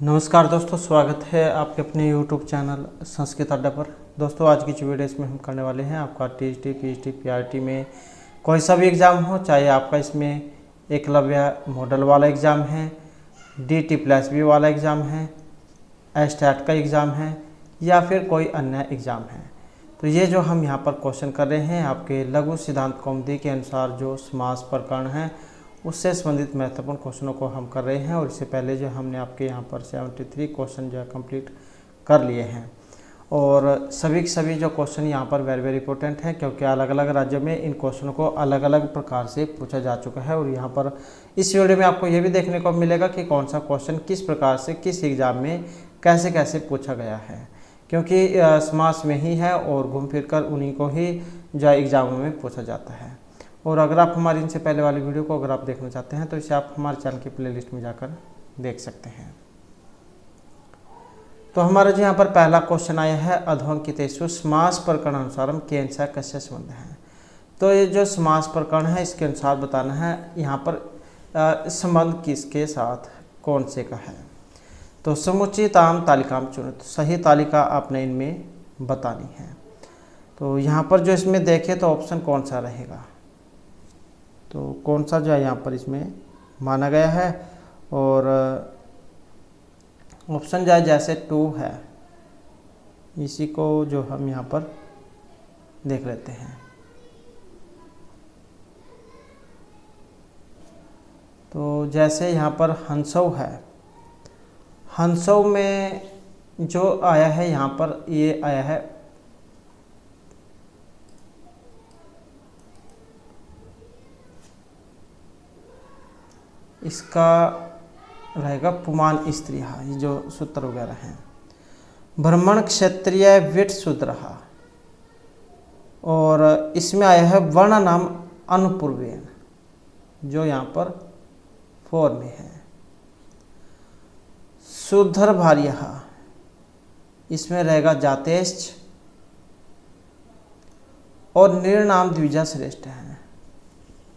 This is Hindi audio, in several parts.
नमस्कार दोस्तों, स्वागत है आपके अपने YouTube चैनल संस्कृत अड्डा पर। दोस्तों आज की जो वीडियो इसमें हम करने वाले हैं, आपका TST, PST, PRT में कोई सा भी एग्ज़ाम हो, चाहे आपका इसमें एकलव्य मॉडल वाला एग्ज़ाम है, DT+B वाला एग्ज़ाम है, STAT का एग्ज़ाम है या फिर कोई अन्य एग्ज़ाम है, तो ये जो हम यहाँ पर क्वेश्चन कर रहे हैं आपके लघु सिद्धांत कौमुदी के अनुसार जो समास प्रकरण है उससे संबंधित महत्वपूर्ण क्वेश्चनों को हम कर रहे हैं। और इससे पहले जो हमने आपके यहाँ पर 73 क्वेश्चन जो है कंप्लीट कर लिए हैं और सभी के सभी जो क्वेश्चन यहाँ पर वेरी इंपॉर्टेंट हैं, क्योंकि अलग अलग राज्यों में इन क्वेश्चनों को अलग अलग प्रकार से पूछा जा चुका है। और यहाँ पर इस वीडियो में आपको ये भी देखने को मिलेगा कि कौन सा क्वेश्चन किस प्रकार से किस एग्ज़ाम में कैसे कैसे पूछा गया है, क्योंकि समास में ही है और घूम फिर कर उन्हीं को ही जो एग्ज़ामों में पूछा जाता है। और अगर आप हमारी इनसे पहले वाली वीडियो को अगर आप देखना चाहते हैं तो इसे आप हमारे चैनल की प्लेलिस्ट में जाकर देख सकते हैं। तो हमारा जो यहाँ पर पहला क्वेश्चन आया है, अधोंकितेषु समास प्रकरण अनुसारम केन च कस्य संबंध है। तो ये जो समास प्रकरण है इसके अनुसार बताना है यहाँ पर संबंध किसके साथ कौन से का है। तो समुचिताम तालिकाम चुनो, तो सही तालिका आपने इनमें बतानी है। तो यहाँ पर जो इसमें देखें तो ऑप्शन कौन सा रहेगा, तो कौन सा जो है यहाँ पर इसमें माना गया है। और ऑप्शन जो है जैसे 2 है, इसी को जो हम यहाँ पर देख लेते हैं। तो जैसे यहाँ पर हंसव है, हंसव में जो आया है यहाँ पर ये आया है इसका रहेगा पुमान स्त्रिया, ये जो सूत्र वगैरह हैं। ब्राह्मण क्षत्रिय विट शूद्रहा, और इसमें आया है वर्ण नाम अनुपूर्वेन, जो यहाँ पर 4 में है। शूद्र भार्य, इसमें रहेगा जातेश्च, और निर्नाम द्विजा श्रेष्ठ है।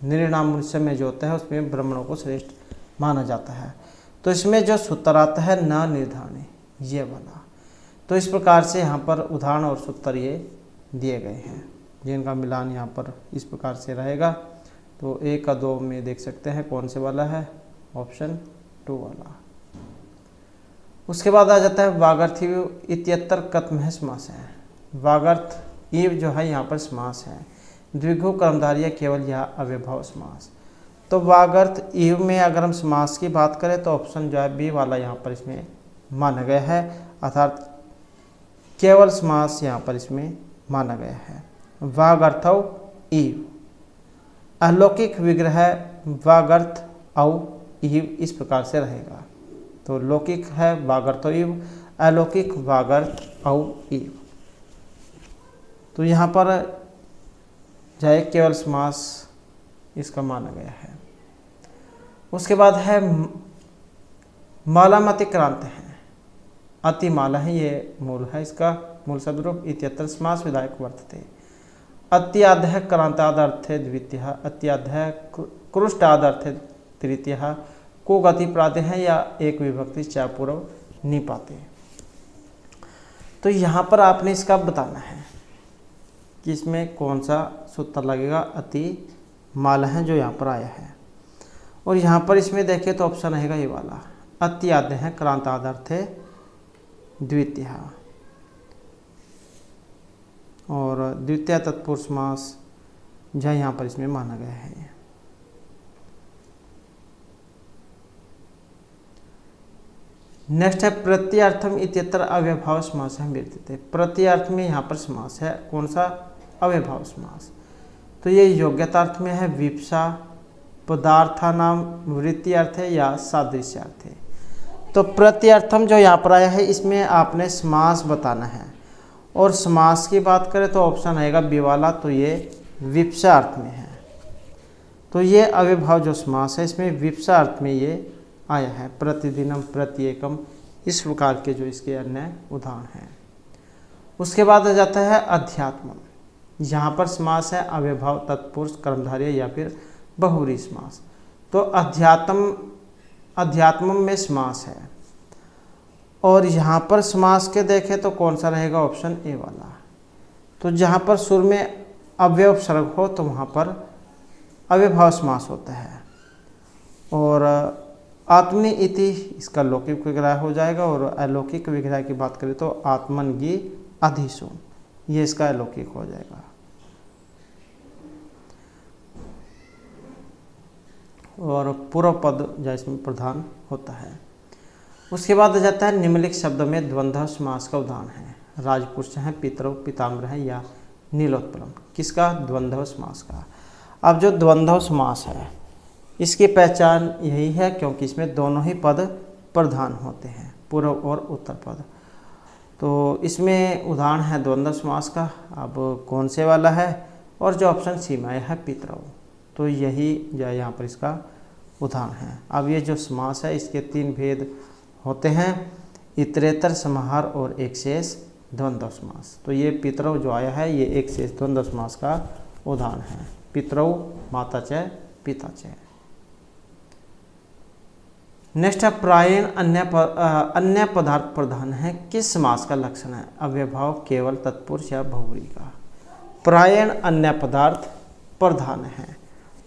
निर्नाम मनुष्य में जो होता है उसमें ब्राह्मणों को श्रेष्ठ माना जाता है। तो इसमें जो सूत्र आता है न निर्धारण, ये वाला। तो इस प्रकार से यहाँ पर उदाहरण और सूत्र ये दिए गए हैं, जिनका मिलान यहाँ पर इस प्रकार से रहेगा। तो 1 का 2 में देख सकते हैं कौन से वाला है, ऑप्शन 2 वाला। उसके बाद आ जाता है वागर्थ इत्यत्र कथम समास है। वागर्थ इव जो है यहाँ पर समास है, द्विगु कर्मधारय केवल यह अव्यभाव समास। तो वागर्थ इव में अगर हम समास की बात करें तो ऑप्शन जो है बी वाला यहाँ पर इसमें माना गया है, अर्थात केवल समास यहाँ पर इसमें माना गया है। वागर्थौ इव, अलौकिक विग्रह वागर्थ औ इव, इस प्रकार से रहेगा। तो लौकिक है वागर्थौ इव, अलौकिक वागर्थ औ इव। तो यहाँ पर जाए केवल समास इसका माना गया है। उसके बाद है मालाम अतिक्रांत है, अतिमाला है, ये मूल है, इसका मूल शब्द रूप इत्यत्र समास विधायक वर्तते। अत्यादय क्रांतादर्थे द्वितीय, अत्यादय कृष्टादर्थे तृतीय, को गति प्रातः है या एक विभक्ति चा पूर्व निपाते। तो यहाँ पर आपने इसका बताना है कि इसमें कौन सा सूत्र लगेगा। अति माला है जो यहाँ पर आया है, और यहाँ पर इसमें देखें तो ऑप्शन रहेगा ये वाला, अत्यादय है क्रांतादर्थे द्वितीय, और द्वितीय तत्पुरुष समास जो यहाँ पर इसमें माना गया है। नेक्स्ट है प्रत्यर्थम इत्यत्र अव्यभाव समास है विद्यते। प्रत्यर्थ में यहाँ पर समास है, कौन सा, अव्यभाव समास। तो ये योग्यतार्थ में है, विप्सा, पदार्थानाम वृत्ति अर्थ है या सादृश्य अर्थ है। तो प्रत्यर्थम जो यहाँ पर आया है इसमें आपने समास बताना है, और समास की बात करें तो ऑप्शन आएगा बी वाला, तो ये विप्सा अर्थ में है। तो ये अव्यभाव जो समास है इसमें विप्सा अर्थ में ये आया है। प्रतिदिनम, प्रत्येकम, इस प्रकार के जो इसके अन्य उदाहरण हैं। उसके बाद आ जाता है अध्यात्म, यहाँ पर समास है अव्यभाव तत्पुरुष कर्मधारय या फिर बहुव्रीहि समास। तो अध्यात्म में समास है, और यहाँ पर समास के देखें तो कौन सा रहेगा, ऑप्शन ए वाला। तो जहाँ पर सुर में अव्यय उपसर्ग हो तो वहाँ पर अव्ययभाव समास होता है। और आत्मनि इति इसका लौकिक विग्रह हो जाएगा। और अलौकिक विग्रह की बात करें तो आत्मन गी अधिसु, ये इसका अलौकिक हो जाएगा। और पूर्व पद जो इसमें प्रधान होता है। उसके बाद आ जाता है निम्नलिखित शब्दों में द्वंद्व समास का उदाहरण है। राजपुरुष हैं, पितरौ, पीताम्बर है या नीलोत्पलम, किसका, द्वंद्व समास का। अब जो द्वंद्व समास है इसकी पहचान यही है क्योंकि इसमें दोनों ही पद प्रधान होते हैं, पूर्व और उत्तर पद। तो इसमें उदाहरण है द्वंद्व समास का। अब कौन से वाला है, और जो ऑप्शन सी में है पितरौ, तो यही जो यहाँ पर इसका उदाहरण है। अब ये जो समास है इसके तीन भेद होते हैं, इतरेतर समाहार और एक शेष द्वंद्व समास। तो ये पितरौ जो आया है ये एक शेष द्वंद्व समास का उदाहरण है। पितरौ माता च पिता च। नेक्स्ट है प्रायण अन्य पदार्थ प्रधान है, किस समास का लक्षण है, अव्ययभाव, केवल, तत्पुरुष या बहुव्रीहि का। प्रायण अन्य पदार्थ प्रधान है,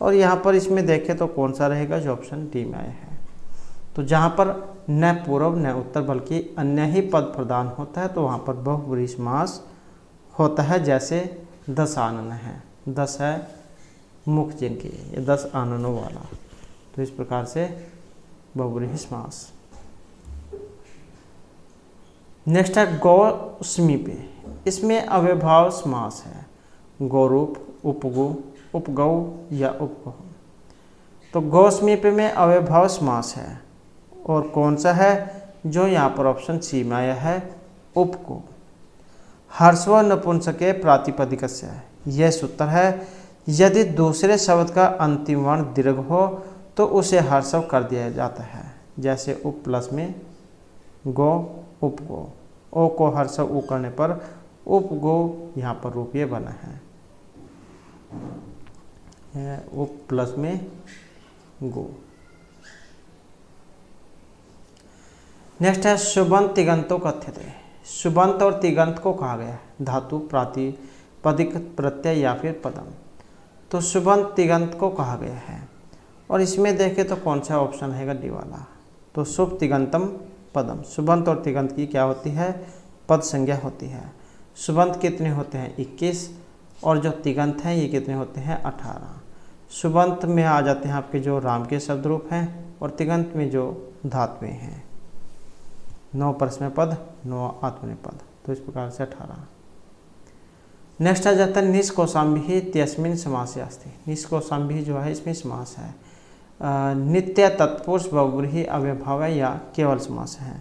और यहाँ पर इसमें देखें तो कौन सा रहेगा, जो ऑप्शन डी में आया है। तो जहाँ पर न पूर्व न उत्तर बल्कि अन्य ही पद प्रदान होता है तो वहाँ पर बहुव्रीहि समास होता है। जैसे 10 आनन है, 10 है मुख जिनकी, ये 10 आननों वाला। तो इस प्रकार से बहुव्रीहि समास। नेक्स्ट है गौ समीपे, इसमें अव्ययभाव समास है। गौरूप, उपगु, उपगौ या उपगौ। तो गौ समीपे में अव्ययभाव समास है, और कौन सा है, जो यहाँ पर ऑप्शन सी में आया है, उपको। हर्षव नपुंसके प्रातिपदिकस्य, यह सूत्र है। यदि दूसरे शब्द का अंतिम वर्ण दीर्घ हो तो उसे हर्षव कर दिया जाता है। जैसे उप प्लस में गो, उपगो, ओ को हर्षव उ करने पर उपगो यहाँ पर रूप ये बना है, उप प्लस में गो। नेक्स्ट है सुबंत तिगंतों कथ्यते, सुबंत और तिगंत को कहा गया है धातु, प्रातिपदिक, प्रत्यय या फिर पदम। तो सुबंत तिगंत को कहा गया है, और इसमें देखें तो कौन सा ऑप्शन है, डी वाला। तो शुभ तिगंतम पदम, सुबंत और तिगंत की क्या होती है, पद संज्ञा होती है। सुबंत कितने होते हैं, 21, और जो तिगंत हैं ये कितने होते हैं, 18। सुबंत में आ जाते हैं आपके जो राम के शब्द रूप हैं, और तिगंत में जो धातुएं हैं, 9 परस्मय पद, 9 आत्मनेपद। तो इस प्रकार से 18। नेक्स्ट आ जाता है निष्कौशाम्बी इत्यस्मिन् समासे अस्ति, निष्कौशाम्बी जो है इसमें समास है। नित्य, तत्पुरुष, बहुव्रीहि, अव्ययभाव या केवल समास है।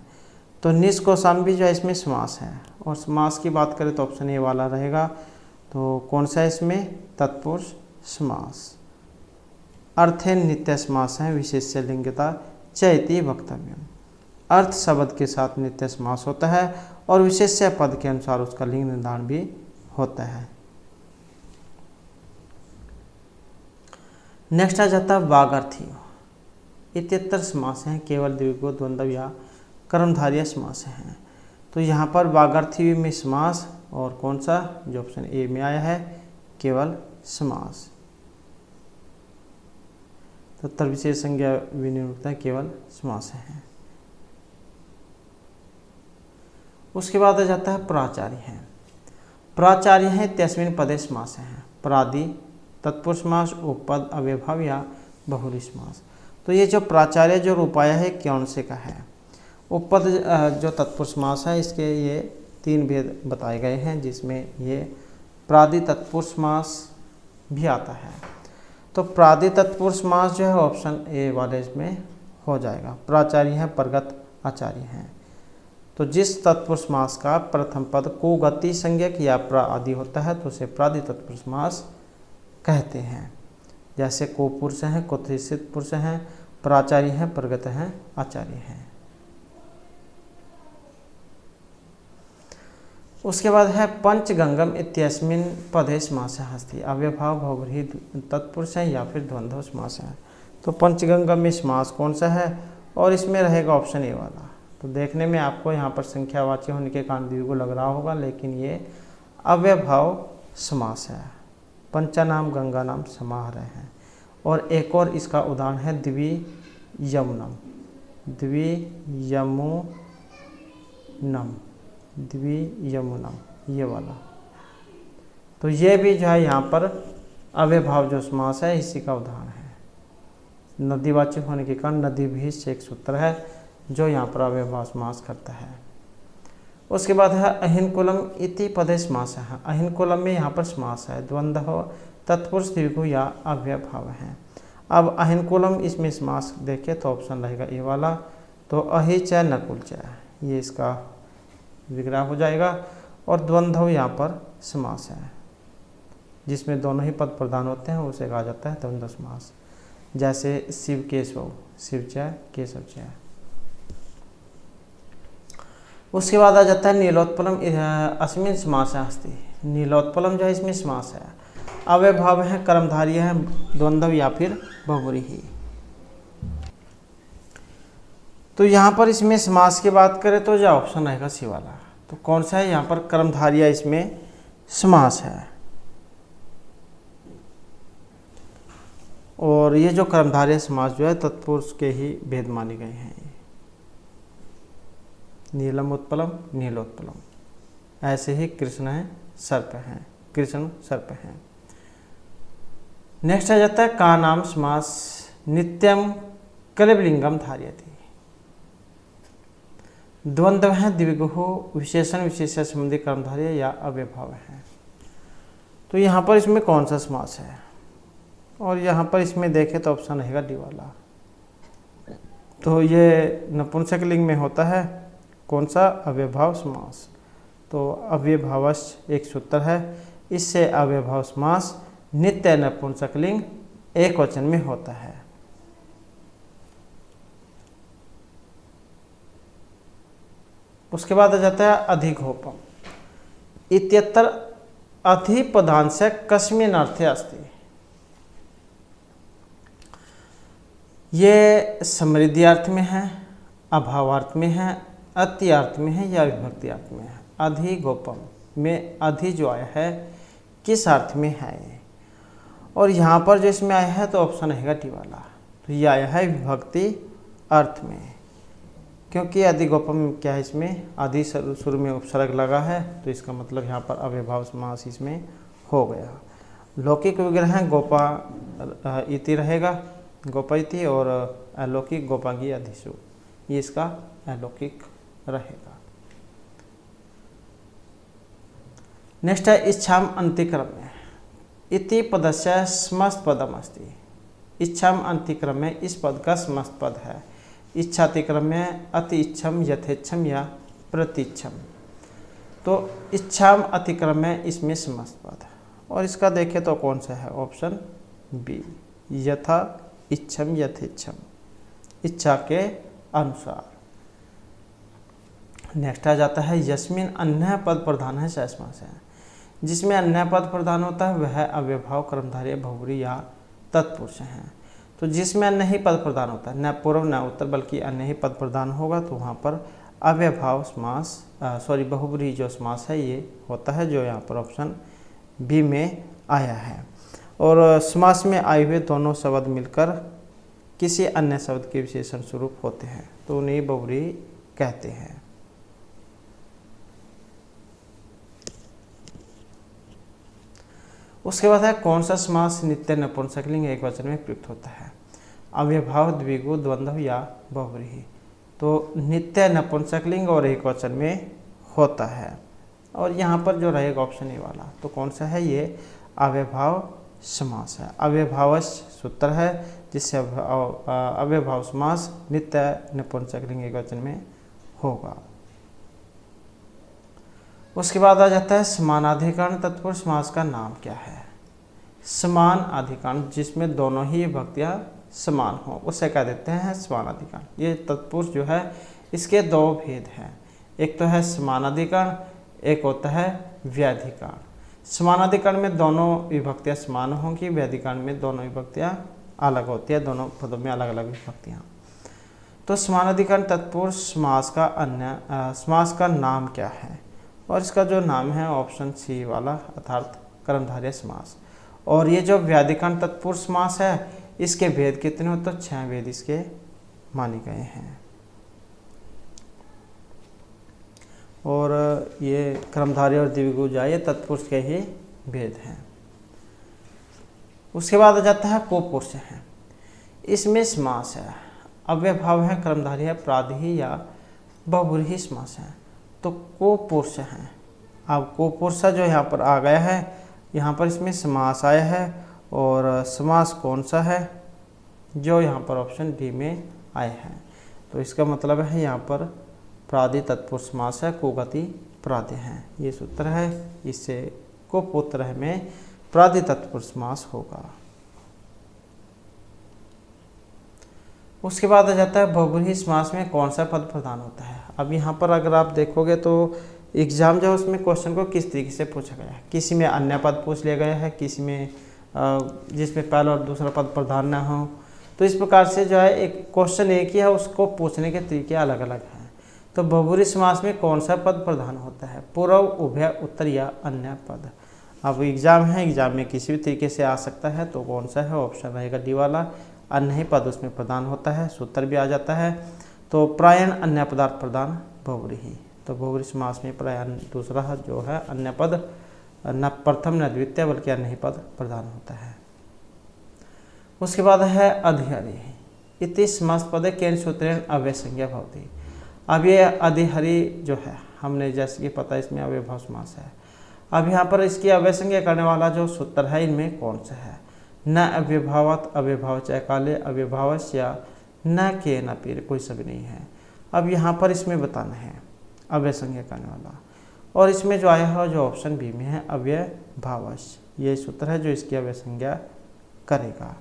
तो निष्कौशाम्बी जो है इसमें समास है, और समास की बात करें तो ऑप्शन ए वाला रहेगा। तो कौन सा है इसमें, तत्पुरुष समास। अर्थे नित्य समास है, विशेष्य लिंगता चैति वक्तव्यम। अर्थ शब्द के साथ नित्य समास होता है, और विशेष्य पद के अनुसार उसका लिंग निर्धारण भी होता है। नेक्स्ट आ जाता है वागर्थी इत्यत्र समास हैं, केवल, द्विगु, द्वंद्व या कर्मधारय समास हैं। तो यहाँ पर वागर्थी में समास, और कौन सा, जो ऑप्शन ए में आया है, केवल समास। तत्तर विशेष संज्ञा विनियुक्त केवल समास है। उसके बाद आ जाता है प्राचार्य हैं, प्राचार्य हैं तस्मिन् पदे समास हैं। प्रादि, तत्पुरुष समास, उपपद, अव्ययभाव या बहुव्रीहि समास। तो ये जो प्राचार्य जो रूप आया है कौन से का है, उपपद जो तत्पुरुष समास है इसके ये 3 भेद बताए गए हैं, जिसमें ये प्रादि तत्पुरुष समास भी आता है। तो प्रादि तत्पुरुष समास जो है ऑप्शन ए वाले इसमें हो जाएगा। प्राचार्य हैं, परगत, आचार्य हैं। तो जिस तत्पुरुष समास का प्रथम पद को गति संज्ञक या प्र आदि होता है तो उसे प्रादि तत्पुरुष समास कहते हैं। जैसे को पुरुष हैं, कोत्थित पुरुष हैं, प्राचार्य हैं, प्रगत हैं, आचार्य हैं। उसके बाद है पंचगंगम इत्यस्मिन् पदे समास अस्ति, अव्ययभाव, बहुव्रीहि, तत्पुरुष है या फिर द्वंद्व समास है। तो पंचगंगम में समास कौन सा है, और इसमें रहेगा ऑप्शन ए वाला। तो देखने में आपको यहाँ पर संख्यावाची होने के कारण द्विगु लग रहा होगा, लेकिन ये अव्ययभाव समास है। पंचानाम गंगा नाम समाहार है। और एक और इसका उदाहरण है द्वियमुनम, द्वियमुनम ये वाला। तो ये भी जो है यहाँ पर अव्ययभाव जो समास है इसी का उदाहरण है। नदीवाचक होने के कारण नदी भी से एक सूत्र है जो यहाँ पर अव्ययभाव समास करता है। उसके बाद है अहिनकुलम इति पदे समास है। अहिनकुलम में यहाँ पर समास है, द्वंद्व तत्पुरुष द्विगु या अव्ययभाव है। अब अहिनकुलम इसमें समास देखें तो ऑप्शन रहेगा ए वाला, तो अहि च नकुल च, ये इसका विग्रह हो जाएगा। और द्वंद्व यहाँ पर समास है, जिसमें दोनों ही पद प्रधान होते हैं उसे कहा जाता है द्वंद्व समास। जैसे शिव केशव, शिव च केशव च। उसके बाद आ जाता है नीलोत्पलम अस्मिन समास अस्ति। नीलोत्पलम जो है इसमें समास है, अव्ययभाव है, कर्मधारय है, द्वंद्व या फिर बहुव्रीहि। तो यहाँ पर इसमें समास की बात करें तो जो ऑप्शन रहेगा सी वाला। तो कौन सा है यहाँ पर कर्मधारय इसमें समास है। और ये जो कर्मधारय समास जो है तत्पुरुष के ही भेद माने गए हैं। नीलम उत्पलम नीलोत्पलम, ऐसे ही कृष्ण है सर्प हैं, कृष्ण सर्प हैं। नेक्स्ट आ जाता है का नाम समास नित्यम कलिबलिंगम धार्यति। द्वंद्व है, द्विगु, विशेषण विशेषण संबंधी कर्मधारय या अव्ययभाव है। तो यहाँ पर इसमें कौन सा समास है, और यहाँ पर इसमें देखें तो ऑप्शन रहेगा डी वाला। तो ये नपुंसक लिंग में होता है, कौन सा, अव्ययभाव समास। तो अव्ययभावस्य एक सूत्र है, इससे अव्ययभाव समास नित्य नपुंसक लिंग एक वचन में होता है। उसके बाद आ जाता है अधिघोपम इत्यत्र अधिपदांश कस्मिन् अर्थे अस्ति। ये समृद्धि अर्थ में है, अभावार्थ में है, अति अर्थ में है या विभक्ति अर्थ में है। अधिगोपम में अधि जो आया है किस अर्थ में है ये, और यहाँ पर जो इसमें आया है तो ऑप्शन रहेगा टी वाला। तो ये आया है विभक्ति अर्थ में, क्योंकि अधिगोपम क्या है, इसमें अधि शुरू में उपसर्ग लगा है, तो इसका मतलब यहाँ पर अव्ययभाव समास इसमें हो गया। लौकिक विग्रह है गोपा इति रहेगा, गोपा इति, और अलौकिक गोपांगी अधिशु, ये इसका अलौकिक रहेगा। नेक्स्ट है इच्छाम अंतिक्रम में इति पदस्य समस्त पदम अस्ति। इच्छाम अंतिक्रम में इस पद का समस्त पद है। इच्छातिक्रम में अति इच्छम, यथेच्छम या प्रतिच्छम। तो इच्छाम अतिक्रम में इसमें समस्त पद, और इसका देखें तो कौन सा है, ऑप्शन बी, यथा इच्छम यथेच्छम, इच्छा के अनुसार। नेक्स्ट आ जाता है यस्मिन अन्य पद प्रधान है समास है। जिसमें अन्य पद प्रधान होता है वह अव्ययभाव कर्मधारय बहुव्रीहि या तत्पुरुष हैं। तो जिसमें अन्य ही पद प्रधान होता है, न पूर्व न उत्तर बल्कि अन्य ही पद प्रधान होगा, तो वहाँ पर अव्ययभाव समास बहुव्रीहि जो समास है ये होता है, जो यहाँ पर ऑप्शन बी में आया है। और समास में आए हुए दोनों शब्द मिलकर किसी अन्य शब्द के विशेषण स्वरूप होते हैं, तो उन्हें बहुव्रीहि कहते हैं। उसके बाद है कौन सा समास नित्य नपुंसकलिंग एक वचन में प्रयुक्त होता है। अव्ययभाव, द्विगु, द्वंद्व या बहुव्रीहि। तो नित्य नपुंसकलिंग और एक वचन में होता है, और यहाँ पर जो रहेगा ऑप्शन ए वाला, तो कौन सा है, ये अव्ययभाव समास है। अव्ययभावस्य सूत्र है, जिससे अव्ययभाव समास नित्य नपुंसकलिंग एक वचन में होगा। उसके बाद आ जाता है समानाधिकरण तत्पुरुष समास का नाम क्या है। समान अधिकरण जिसमें दोनों ही विभक्तियां समान हो उसे कह देते हैं समानाधिकरण। ये तत्पुरुष जो है इसके दो भेद हैं, एक तो है समानाधिकरण, एक होता है व्याधिकरण। समानाधिकरण में दोनों विभक्तियां समान होंगी, व्याधिकरण में दोनों विभक्तियां अलग होती है, दोनों पदों में अलग अलग विभक्तियां। तो समानाधिकरण तत्पुरुष समास का नाम क्या है? और इसका जो नाम है ऑप्शन सी वाला अर्थात कर्मधारय समास। और ये जो व्याधिकरण तत्पुरुष समास है इसके भेद कितने हो? तो 6 भेद इसके माने गए हैं। और ये कर्मधारय और द्विगुजा ये तत्पुरुष के ही भेद हैं। उसके बाद आ जाता है कोपुरुष है। इसमें समास है, अव्ययभाव है, कर्मधारय है, प्राधि या बहुव्रीहि समास है। तो कोपुरुष है। अब कोपुरुष जो यहाँ पर आ गया है, यहाँ पर इसमें समास आया है और समास कौन सा है? जो यहाँ पर ऑप्शन डी में आया है। तो इसका मतलब है यहाँ पर प्राधि तत्पुरुष समास है, कोगति प्राधि है। ये सूत्र है, इससे कोपुत्र में प्राधि तत्पुरुष समास होगा। उसके बाद आ जाता है बहुव्रीहि समास में कौन सा पद प्रधान होता है। अब यहाँ पर अगर आप देखोगे तो एग्जाम जो है उसमें क्वेश्चन को किस तरीके से पूछा गया है। किसी में अन्य पद पूछ लिया गया है, किसी में जिसमें पहला और दूसरा पद प्रधान न हो। तो इस प्रकार से जो है एक क्वेश्चन एक ही है, उसको पूछने के तरीके अलग अलग हैं। तो बहुव्रीहि समास में कौन सा पद प्रधान होता है? पूर्व, उभय, उत्तर या अन्य पद। अब एग्जाम है, एग्जाम में किसी भी तरीके से आ सकता है। तो कौन सा है? ऑप्शन रहेगा डी वाला, अन्य ही पद उसमें प्रदान होता है। सूत्र भी आ जाता है। तो प्रायण अन्य पदार्थ प्रदान बहुव्रीहि। तो बहुव्रीहि समास में प्रायण दूसरा जो है अन्य पद न प्रथम न द्वितीय बल्कि अन्य ही पद प्रदान होता है। उसके बाद है अधिहरि इति समास पदे केन सूत्रेण अव्ययसंज्ञा भवति। अब ये अधिहरि जो है हमने जैसे कि पता इसमें अव्ययभाव समास है। अब यहाँ पर इसकी अव्ययसंज्ञा करने वाला जो सूत्र है इनमें कौन सा है? न अव्ययभावात् अव्ययभाव च काले अव्ययभावस्य या न के न पीर, कोई सभी नहीं है। अब यहाँ पर इसमें बताना है अव्ययसंज्ञा करने वाला। और इसमें जो आया है जो ऑप्शन बी में है अव्ययभावस्य, ये सूत्र है जो इसकी अव्ययसंज्ञा करेगा।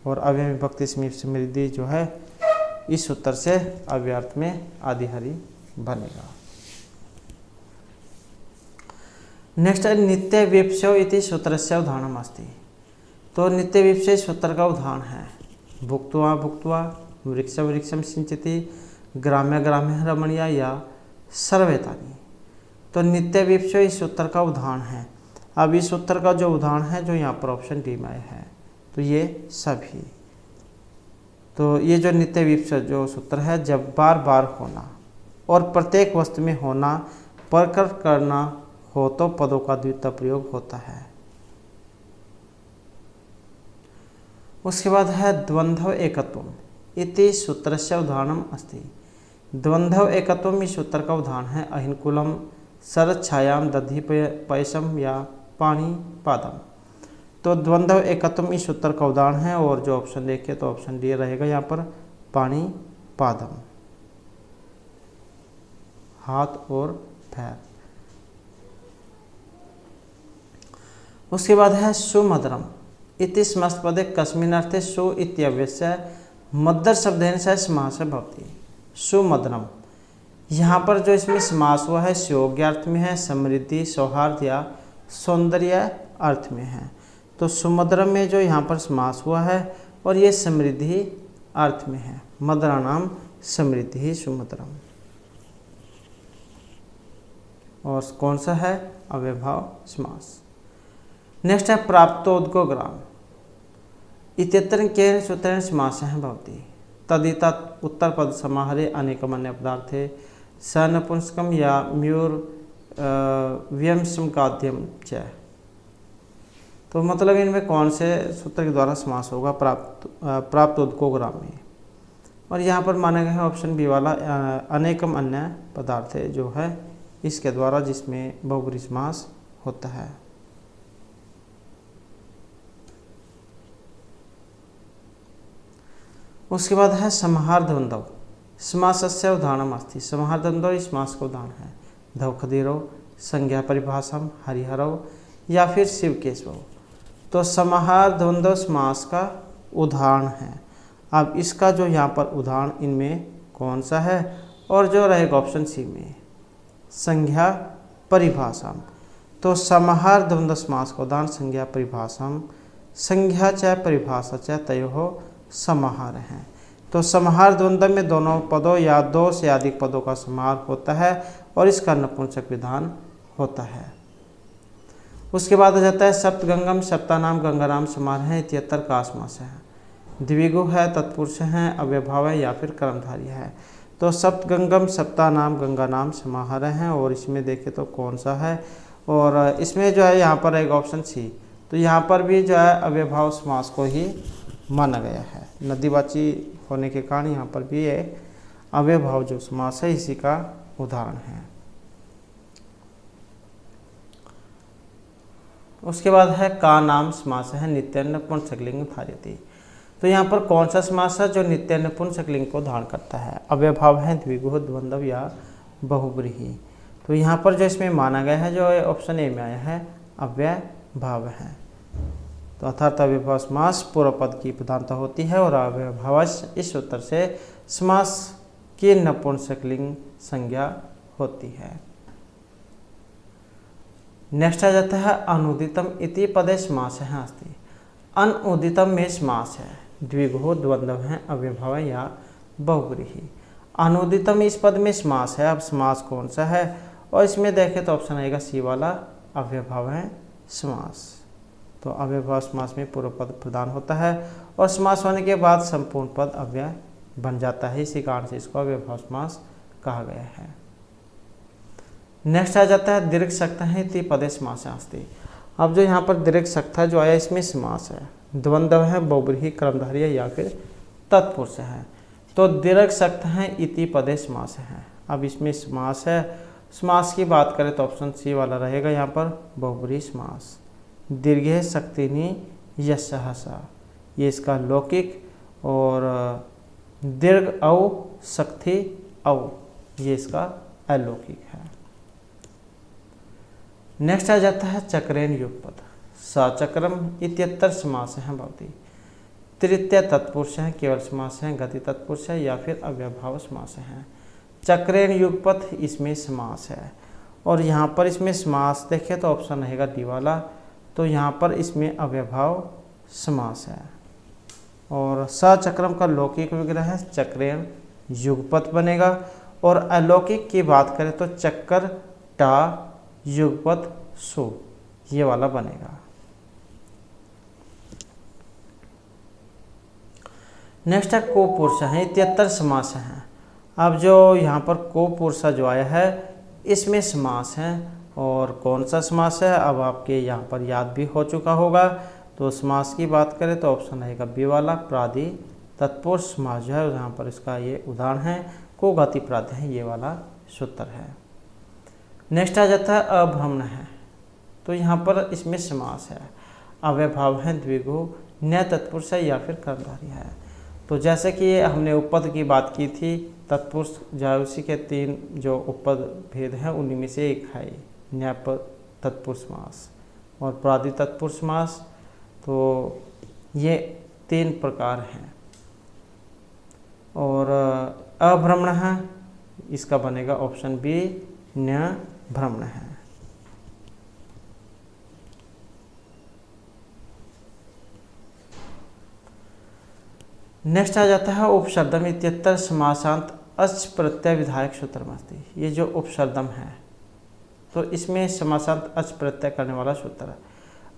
और अव्यय विभक्ति समृद्धि जो है इस सूत्र से अव्यर्थ में अधिहरि बनेगा। नेक्स्ट है नित्य विप्सो इति सूत्रस्य उदाहरणम् अस्ति। तो नित्य विप्सो सूत्र का उदाहरण है भुक्त्वा भुक्त्वा, वृक्ष वृक्षम सिंचति, ग्राम्य ग्राम्य रमणीया या सर्वेतानि। तो नित्य विप्सो इस सूत्र का उदाहरण है। अब इस सूत्र का जो उदाहरण है जो यहाँ पर ऑप्शन डी में है, तो ये सभी। तो ये जो नित्य विप्सो जो सूत्र है, जब बार बार होना और प्रत्येक वस्तु में होना प्रकट करना हो तो पदों का द्वितीय प्रयोग होता है। उसके बाद है द्वंद्व एकत्वम इति सूत्रस्य उदाहरणम् अस्ति। द्वंद्व एकत्वम इस सूत्र का उदाहरण है अहिनकुलम शरद छायाम दधि पयसम या पानी पादम। तो द्वंद्व एकत्वम इस सूत्र का उदाहरण है। और जो ऑप्शन देखिए तो ऑप्शन डी रहेगा यहाँ पर पानी पादम, हाथ और पैर। उसके बाद है सुमधुरम इति समस्त पदे कस्मिन् अर्थे सु इत्यव्यस्य मद्दर शब्देन सह समास भवति। सुमधुरम, यहाँ पर जो इसमें समास हुआ है सुयोग्य अर्थ में है, समृद्धि, सौहार्द या सौंदर्य अर्थ में है। तो सुमधुरम में जो यहाँ पर समास हुआ है और ये समृद्धि अर्थ में है। मधुरा नाम समृद्धि सुमधुरम। और कौन सा है? अव्ययभाव समास। नेक्स्ट है प्राप्तोद्गोग्राम इत्यत्र केन सूत्रेण समासः भवति। तदिता उत्तर पद समाहारे अनेकम अन्य पदार्थे स नपुंसकम या म्यूर व्यंसम काद्यम च। तो मतलब इनमें कौन से सूत्र के द्वारा समास होगा? प्राप्तोद्गोग्राम में। और यहाँ पर माना गया है ऑप्शन बी वाला अनेकम अन्य पदार्थ जो है इसके द्वारा, जिसमें बहुव्रीहि समास होता है। उसके बाद है समाहारद्वंद्व समासस्य उदाहरणम् अस्ति। समाहारद्वंद्व इस समास का उदाहरण है द्रौपदीरौ, संज्ञा परिभाषम, हरिहरौ या फिर शिवकेशव। तो समाहारद्वंद्व समास का उदाहरण है। अब इसका जो यहाँ पर उदाहरण इनमें कौन सा है? और जो रहेगा ऑप्शन सी में संज्ञा परिभाषाम। तो समाहारद्वंद्व समास का उदाहरण संज्ञा परिभाषाम, संज्ञा च परिभाषा च तयोः समाहार हैं। तो समाहार द्वंद्व में दोनों पदों या दो से अधिक पदों का समाहार होता है और इसका नपुंसक विधान होता है। उसके बाद आ जाता है सप्तगंगम, सप्तानाम, गंगाराम समाहार है, इत्यत्र का समास है, द्विगु है, तत्पुरुष है, अव्यभाव है या फिर कर्मधारय है। तो सप्तगंगम, सप्तानाम, गंगानाम समाहार हैं और इसमें देखें तो कौन सा है, और इसमें जो है यहाँ पर एक ऑप्शन सी, तो यहाँ पर भी जो है अव्यभाव समास को ही माना गया है। नदीवाची होने के कारण यहाँ पर भी ये अव्यभाव जो समास है इसी का उदाहरण है। उसके बाद है का नाम समास है, नित्य नपुंसकलिंग धार्यति। तो यहाँ पर कौन सा समास है जो नित्य नपुंसकलिंग को धारण करता है, अव्यभाव है, द्विगु, द्वंद्व या बहुब्रीहि। तो यहाँ पर जो इसमें माना गया है जो ऑप्शन ए में आया है अव्यभाव है। तो अर्थात अव्यभाव समास पूर्व पद की प्रधानता होती है और अव्यभाव इस सूत्र से समास की नपुंसकलिंग संज्ञा होती है। नेक्स्ट आ जाता है अनुदितम इति पदे समास है अस्ति। अनुदितम में समास है, द्विगु, द्वंद्व है, अव्यभाव या बहुब्रीहि। अनुदितम इस पद में समास है। अब समास कौन सा है, और इसमें देखें तो ऑप्शन आएगा सी वाला अव्यभाव है समास। तो अव्यभाव समास में पूर्व पद प्रदान होता है और समास होने के बाद संपूर्ण पद अव्यय बन जाता है, इसी कारण से इसको अव्यभाव समास कहा गया है। नेक्स्ट आ जाता है दीर्घ सक्त है इति पदे समास अस्ति। अब जो यहाँ पर दीर्घ सक्त है जो आया इसमें समास है, द्वंद्व है, बहुब्रीहि, कर्मधारय या फिर तत्पुरुष है। तो दीर्घ सक्त है इति पदे समास है। अब इसमें समास है, समास की बात करें तो ऑप्शन सी वाला रहेगा यहाँ पर बहुब्रीहि समास। दीर्घे सक्तिनी यशहसा, ये इसका लौकिक, और दीर्घ औ सक्ति औ ये इसका अलौकिक है। नेक्स्ट आ जाता है चक्रेण युगपद, सचक्रम इत्यत्र समास है भवति। तृतीय तत्पुरुष है, केवल समास है, गति तत्पुरुष है या फिर अव्यभाव समास है। चक्रेण युगपद इसमें समास है और यहाँ पर इसमें समास देखें तो ऑप्शन रहेगा डी वाला। तो यहाँ पर इसमें अव्यभाव समास है और सचक्रम का लौकिक विग्रह है, चक्रेण युगपद बनेगा। और अलौकिक की बात करें तो चक्कर टा युगपद सु ये वाला बनेगा। नेक्स्ट है को पुरुष है, इत्यत्र समास है। अब जो यहाँ पर को पुरुष जो आया है इसमें समास है और कौन सा समास है अब आपके यहाँ पर याद भी हो चुका होगा। तो समास की बात करें तो ऑप्शन रहेगा बी वाला, प्रादि तत्पुरुष समास जो है यहाँ पर इसका ये उदाहरण है, को गति प्रादि है, ये वाला सूत्र है। नेक्स्ट आ जाता है अभ्रमण है। तो यहाँ पर इसमें समास है, अव्यभाव है, द्विगु, न्याय तत्पुरुष है या फिर कर्मधारय है। तो जैसे कि हमने उपपद की बात की थी, तत्पुरुष जो उसी के तीन जो उपपद भेद हैं उन्हीं में से एक है न्याय तत्पुरुष समास और प्रादि तत्पुरुष समास। तो ये तीन प्रकार हैं और अभ्रमण है इसका बनेगा ऑप्शन बी, न्याय भ्रमण है। नेक्स्ट आ जाता है उपशब्दम इत्यत्र समासांत अच प्रत्यय विधायक सूत्रमस्ति। ये जो उपशब्दम है तो इसमें समासांत अच प्रत्यय करने वाला सूत्र है।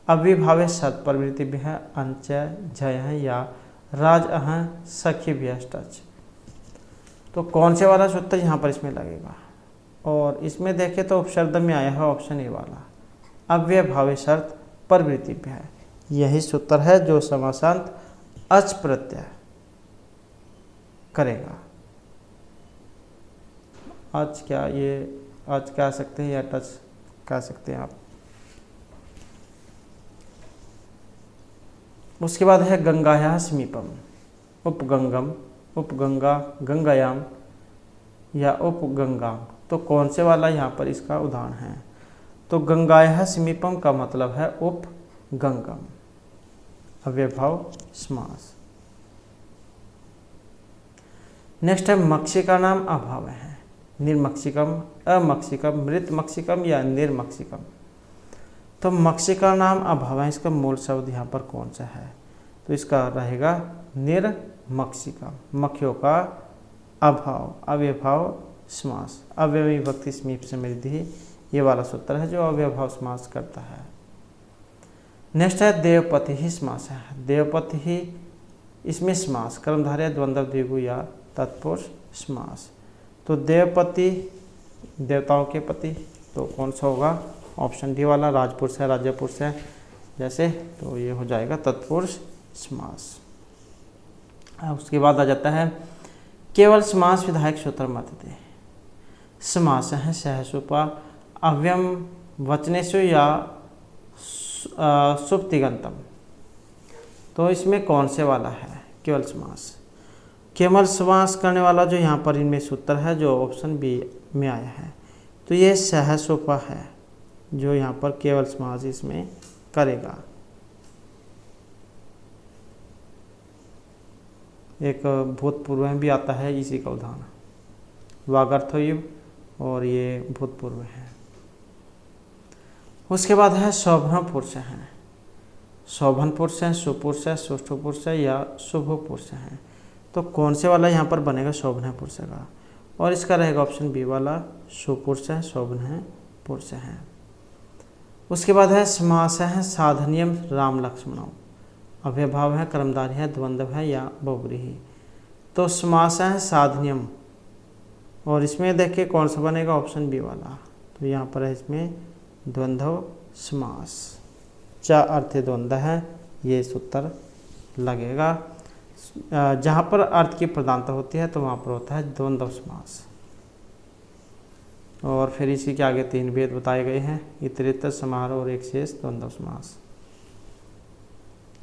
अविभावे सत प्रवृत्ति भी है, अंच जय है या राज अह सखी भी है। तो कौन से वाला सूत्र यहाँ पर इसमें लगेगा, और इसमें देखें तो उपशब्द में आया है ऑप्शन ए वाला, अव्यभावे शर्त प्रवृत्ति भी है। यही सूत्र है जो समासांत अच प्रत्यय करेगा। आज क्या ये आज कह सकते हैं या टच कह सकते हैं आप। उसके बाद है गंगाया समीपम, उपगंगम, उपगंगा, गंगायाम या उपगंगाम। तो कौन से वाला यहाँ पर इसका उदाहरण है। तो गंगाया समीपम का मतलब है उपगंगम, अव्यभाव समास। नेक्स्ट है मक्षिका नाम अभाव है, निर्मक्षिकम, अमक्षिकम, मृत मक्षिकम या निर्मक्षिकम। तो मक्षिका नाम अभाव है, इसका मूल शब्द यहाँ पर कौन सा है। तो इसका रहेगा निर्मक्षिकम। मक्षिका, मक्खियों का अभाव, अव्ययभाव समास, अव्ययी विभक्ति समीप समृद्धि, ये वाला सूत्र है जो अव्ययभाव समास करता है। नेक्स्ट है देवपति ही समास है। देवपति ही, इसमें समास कर्मधारय द्वंद्व द्विगु या तत्पुरुष समास। तो देवपति देवताओं के पति, तो कौन सा होगा? ऑप्शन डी वाला, राजपुरुष है, राज्यपुरुष है जैसे, तो ये हो जाएगा तत्पुरुष समास। उसके बाद आ जाता है केवल समास विधायक सूत्र मत दे। समास है सहसुपा अव्यम वचनेषु या सुप्तिगंतम, तो इसमें कौन से वाला है केवल समास? केवल समास करने वाला जो यहाँ पर इनमें सूत्र है जो ऑप्शन बी में आया है, तो ये सहसुपा है जो यहाँ पर केवल समास इसमें करेगा। एक भूतपूर्व में भी आता है इसी का उदाहरण, वागर्थयुग, और ये भूतपूर्व है। उसके बाद है शोभन पुरुष है। शोभन पुरुष है, सुपुरुष है, सुष्ठ पुरुष है या शुभ पुरुष है, तो कौन से वाला यहाँ पर बनेगा? शोभन पुरुष का, और इसका रहेगा ऑप्शन बी वाला, सुपुरुष है, शोभन पुरुष है। उसके बाद है समास है साधनियम राम लक्ष्मणों, अव्ययभाव है, कर्मधारय है, द्वंद्व है या बहुव्रीहि। तो समास है साधनियम, और इसमें देखिए कौन सा बनेगा? ऑप्शन बी वाला, तो यहाँ पर है इसमें द्वंद्व समास, चा अर्थ द्वंद्व है, ये सूत्र लगेगा। जहाँ पर अर्थ की प्रधानता होती है तो वहाँ पर होता है द्वंद्व समास। और फिर इसी के आगे 3 भेद बताए गए हैं, इतरेतर, समारोह और एक शेष द्वंद्व समास।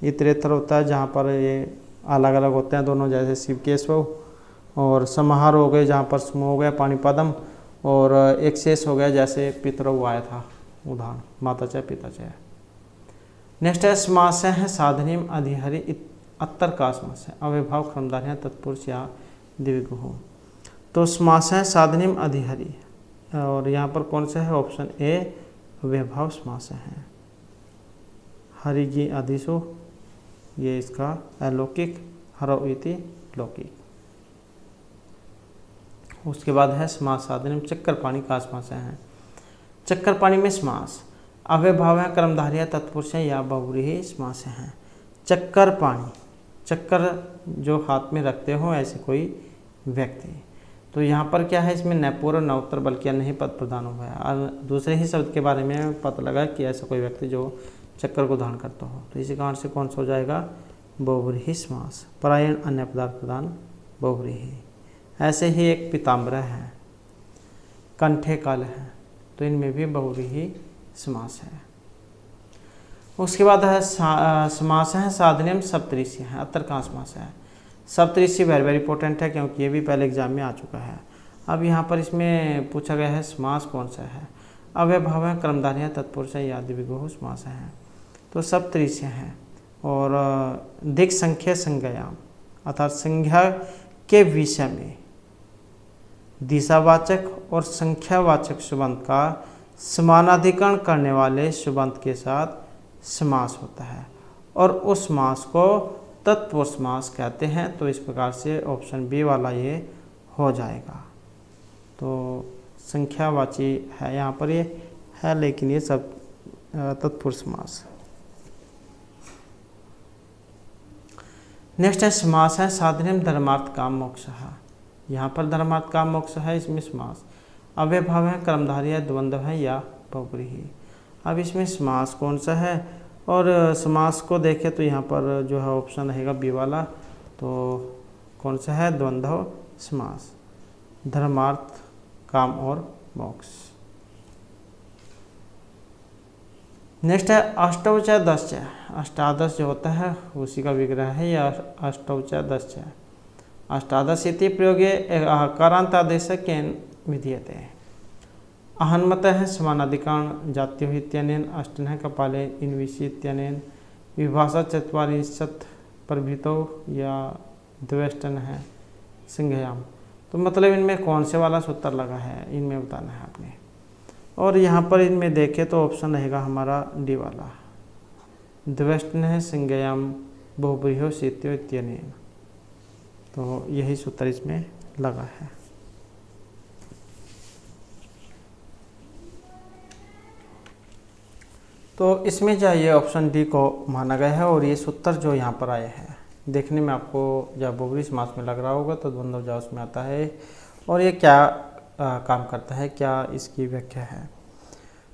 इतरेतर होता है जहाँ पर ये अलग अलग होते हैं दोनों, जैसे शिव केशव, और समाहार हो गए जहाँ पर समूह हो गया पाणिपदम, और एक शेष हो गया जैसे पितरऊ आया था उदाहरण, माता चय पिता चय। नेक्स्ट है समास है साधनिम अधिहरि अत्तर का समास है, अव्ययभाव कर्मधारय है, तत्पुरुष या द्विगु हो। तो समास है साधनिम अधिहरि, और यहाँ पर कौन सा है? ऑप्शन ए अव्ययभाव समास है। हरि जी आदिशो, ये इसका अलौकिक, हरो इति लौकिक। उसके बाद है समास साधनिम चक्कर पाणी का समास है। चक्कर पाणी में समास अव्ययभाव है, कर्मधारय है, तत्पुरुष है या बहुव्रीहि समास है। चक्कर पाणी, चक्कर जो हाथ में रखते हो ऐसे कोई व्यक्ति, तो यहाँ पर क्या है? इसमें न पूर्व न उत्तर बल्कि अन्य ही पद प्रदान हुआ है, और दूसरे ही शब्द के बारे में पता लगा कि ऐसा कोई व्यक्ति जो चक्कर को धारण करता हो, तो इसी कारण से कौन सा हो जाएगा? बहुव्रीहि समास, परायण अन्य पदार्थ प्रदान बहुव्रीहि। ऐसे ही एक पीताम्बर है, कंठे काल है, तो इनमें भी बहुव्रीहि समास है। उसके बाद है समास है साधनियम सप्तऋषि है, अत्तर का समास है। सप्तऋषि वेरी वेरी इंपॉर्टेंट है क्योंकि ये भी पहले एग्जाम में आ चुका है। अब यहाँ पर इसमें पूछा गया है समास कौन सा है? अव्ययभाव है, कर्मधारय है, तत्पुरुष है या द्विगु समास है। तो सप्तऋषि है, और दिक् संख्या संज्ञायाम, अर्थात संज्ञा के विषय में दिशावाचक और संख्यावाचक सुबंत का समानाधिकरण करने वाले सुबंत के साथ समास होता है, और उस समास को तत्पुरुष समास कहते हैं। तो इस प्रकार से ऑप्शन बी वाला ये हो जाएगा। तो संख्यावाची है यहाँ पर ये है, लेकिन ये सब तत्पुरुष समास। नेक्स्ट है समास है साधनियम धर्मार्थ काम मोक्ष। यहाँ पर धर्मार्थ काम मोक्ष है, इसमें समास अव्ययभाव है, कर्मधारय है, द्वंद्व है या बहुव्रीहि। अब इसमें समास कौन सा है? और समास को देखें तो यहाँ पर जो है ऑप्शन रहेगा बी वाला, तो कौन सा है? द्वंद्व समास, धर्मार्थ काम और मोक्ष। नेक्स्ट है अष्टौचय दशचय। अष्टादश जो होता है उसी का विग्रह है या अष्टौचय दशचय। अष्टादश इति प्रयोगे कारांतादेश केन विधीयते। अहन्मत है समानाधिकरण जात्यो इत्यनेन, अष्टन है कपाले इनविषि इत्यनेन, विभाषा चत्वारिंशत् प्रभृतो या द्वेष्टन है सिंहयाम। तो मतलब इनमें कौन से वाला सूत्र लगा है इनमें बताना है आपने। और यहाँ पर इनमें देखें तो ऑप्शन रहेगा हमारा डी वाला, द्वेष्टन है सिंहयाम बहुव्रीहो शीत्यो इत्यनेन। तो यही सूत्र इसमें लगा है। तो इसमें जो ये ऑप्शन डी को माना गया है और ये सूत्र जो यहाँ पर आए हैं देखने में आपको जब बहुब्रीहि समास में लग रहा होगा तो द्वंद्व जा उसमें आता है। और ये क्या काम करता है, क्या इसकी व्याख्या है।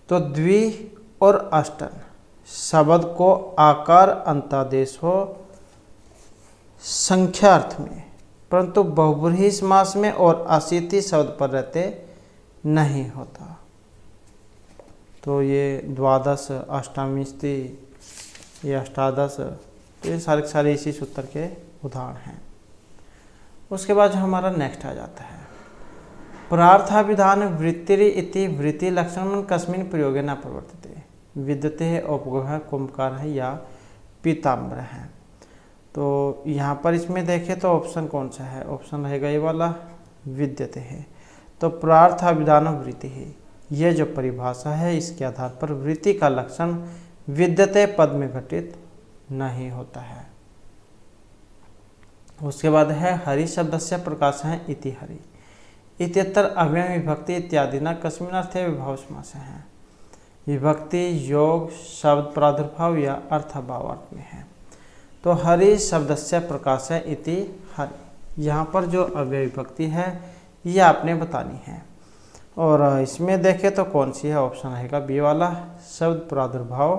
तो द्वि और अष्टन शब्द को आकार अंतादेश हो संख्यार्थ में, परंतु बहुब्रीहि समास में और असिति शब्द पर रहते नहीं होता। तो ये द्वादश, अष्टाविंशति, ये अष्टादश, तो ये सारे इसी सूत्र के उदाहरण हैं। उसके बाद जो हमारा नेक्स्ट आ जाता है प्रार्थाभिधान वृत्तिरि इति वृत्ति लक्षण कस्मिन् प्रयोगे न प्रवर्तते विद्यते उपग्रह कुंभकार है या पीताम्बर है। तो यहाँ पर इसमें देखें तो ऑप्शन कौन सा है, ऑप्शन रहेगा ये वाला विद्यते है। तो प्रार्थाभिधान वृत्ति है, यह जो परिभाषा है इसके आधार पर वृत्ति का लक्षण विद्यते पद में घटित नहीं होता है। उसके बाद है हरि शब्दस्य प्रकाश है इति हरि इत्यत्र अव्यय विभक्ति इत्यादि न कस्मिन् अर्थे विभाव समास है। विभक्ति योग शब्द प्रादुर्भाव या अर्थभाव अर्थ में है। तो हरि शब्दस्य प्रकाश है इति हरि, यहाँ पर जो अव्यय विभक्ति है ये आपने बतानी है। और इसमें देखें तो कौन सी है, ऑप्शन रहेगा बी वाला शब्द प्रादुर्भाव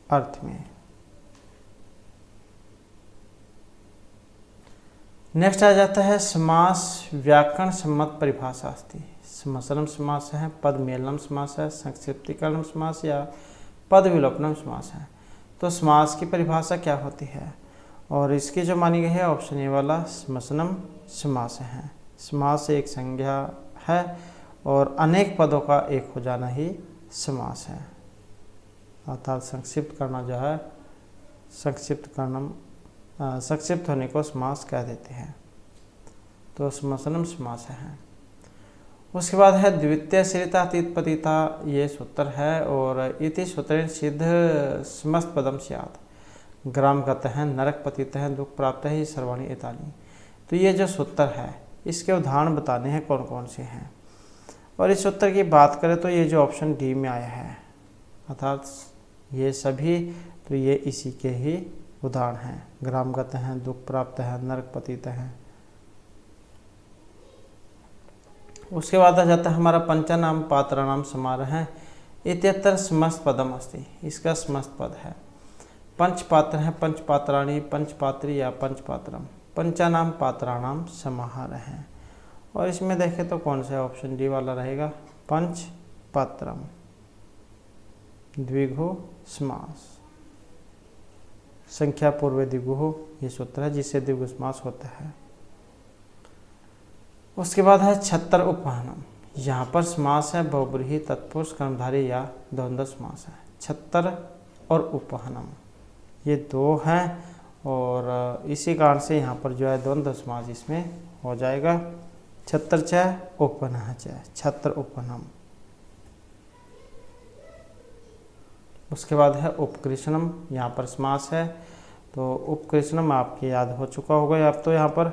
अर्थ में। नेक्स्ट आ जाता है समास व्याकरण सम्मत परिभाषा अस्ति। समसरम समास है, पद मेलनम समास है, संक्षिप्तीकरणम समास या पद विलोपनम समास है। तो समास की परिभाषा क्या होती है और इसकी जो मानी गई है ऑप्शन ए वाला समसनम समास है। समास एक संज्ञा है और अनेक पदों का एक हो जाना ही समास है, अर्थात संक्षिप्त करना जो है संक्षिप्त होने को समास कह देते हैं। तो समसनम समास है। उसके बाद है द्वितीय श्रिता अतीत पतिता, ये सूत्र है और इति सूत्रेण सिद्ध समस्त पदम स्यात् ग्राम गत है नरक पतित है दुख प्राप्त है सर्वाणी एतानि। तो ये जो सूत्र है इसके उदाहरण बताने हैं कौन कौन से हैं। और इस सूत्र की बात करें तो ये जो ऑप्शन डी में आया है अर्थात ये सभी, तो ये इसी के ही उदाहरण हैं। ग्रामगत हैं, दुख प्राप्त है, नरक पतित है। उसके बाद आ जाता है हमारा पंचानाम पात्राणाम समारोह है इत्यत्र समस्त पदम अस्ति, इसका समस्त पद है। पंचपात्र है, पंचपात्राणी, पंचपात्री या पंचपात्रम, पंचानाम पात्राणाम समाहार है। और इसमें देखें तो कौन सा ऑप्शन डी वाला रहेगा पंचपात्रम द्विगु समास, संख्या पूर्व द्विगु ये सूत्र है जिससे द्विगु समास होता है। उसके बाद है छत्तर उपवहनम, यहाँ पर समास है बहुब्रीहि तत्पुरुष कर्मधारी या द्वंद्व समास है। छत्तर और उपवहनम ये दो हैं और इसी कारण से यहाँ पर जो है द्वंद्व समास इसमें हो जाएगा। छत्तर च उपवहन च, छत्र उपवहनम। उसके बाद है उपकृष्णम, यहाँ पर समास है। तो उपकृष्णम आपके याद हो चुका होगा। अब तो यहाँ पर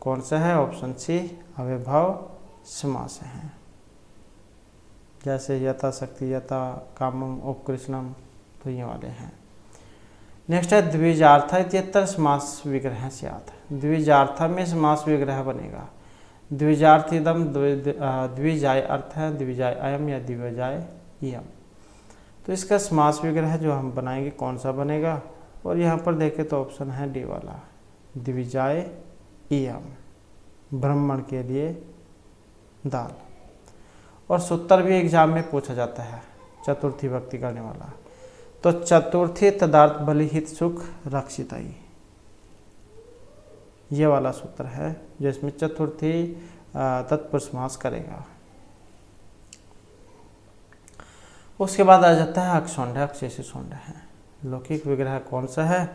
कौन सा है, ऑप्शन सी अव्ययभाव समास है। जैसे यथा शक्ति, यथा कामम, उपकृष्णम, तो ये वाले हैं। नेक्स्ट है द्विजार्थ इत्यत्र समास विग्रह स्यात्, द्विजार्थ में समास विग्रह बनेगा। द्विजार्थ इदम द्विजाय अर्थ है, द्विजाय अयम या द्विजाय इयम। तो इसका समास विग्रह जो हम बनाएंगे कौन सा बनेगा, और यहाँ पर देखें तो ऑप्शन है डी वाला द्विजाय इयम, ब्राह्मण के लिए दाल। और सूत्र भी एग्जाम में पूछा जाता है चतुर्थी भक्ति करने वाला। तो चतुर्थी तदार्थ बलिहित सुख रक्षिताई, ये वाला सूत्र है जिसमें चतुर्थी तत्पुरुष समास करेगा। उसके बाद आ जाता है अक्षौंड, अक्षेषु शौंड है। लौकिक विग्रह कौन सा है,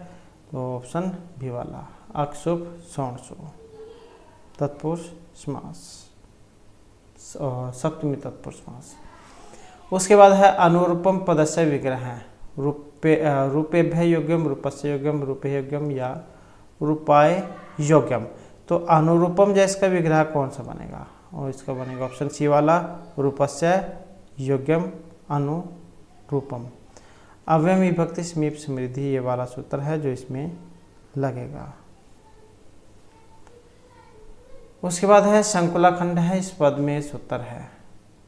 तो ऑप्शन बी वाला अक्षुभ शौंडसु, तत्पुरुष समास, सप्तमी तत्पुरुष समास। उसके बाद है अनुरूपम पदस्य विग्रह है। रूपेभ्य योग्यम, रूपस्य योग्यम, रूपे योग्यम या रूपाय योग्यम। तो अनुरूपम जो इसका विग्रह कौन सा बनेगा, और इसका बनेगा ऑप्शन सी वाला, रूपस्य योग्यम अनुरूपम। अव्यय विभक्ति समीप समृद्धि, ये वाला सूत्र है जो इसमें लगेगा। उसके बाद है संकुला खंड है, इस पद में सूत्र है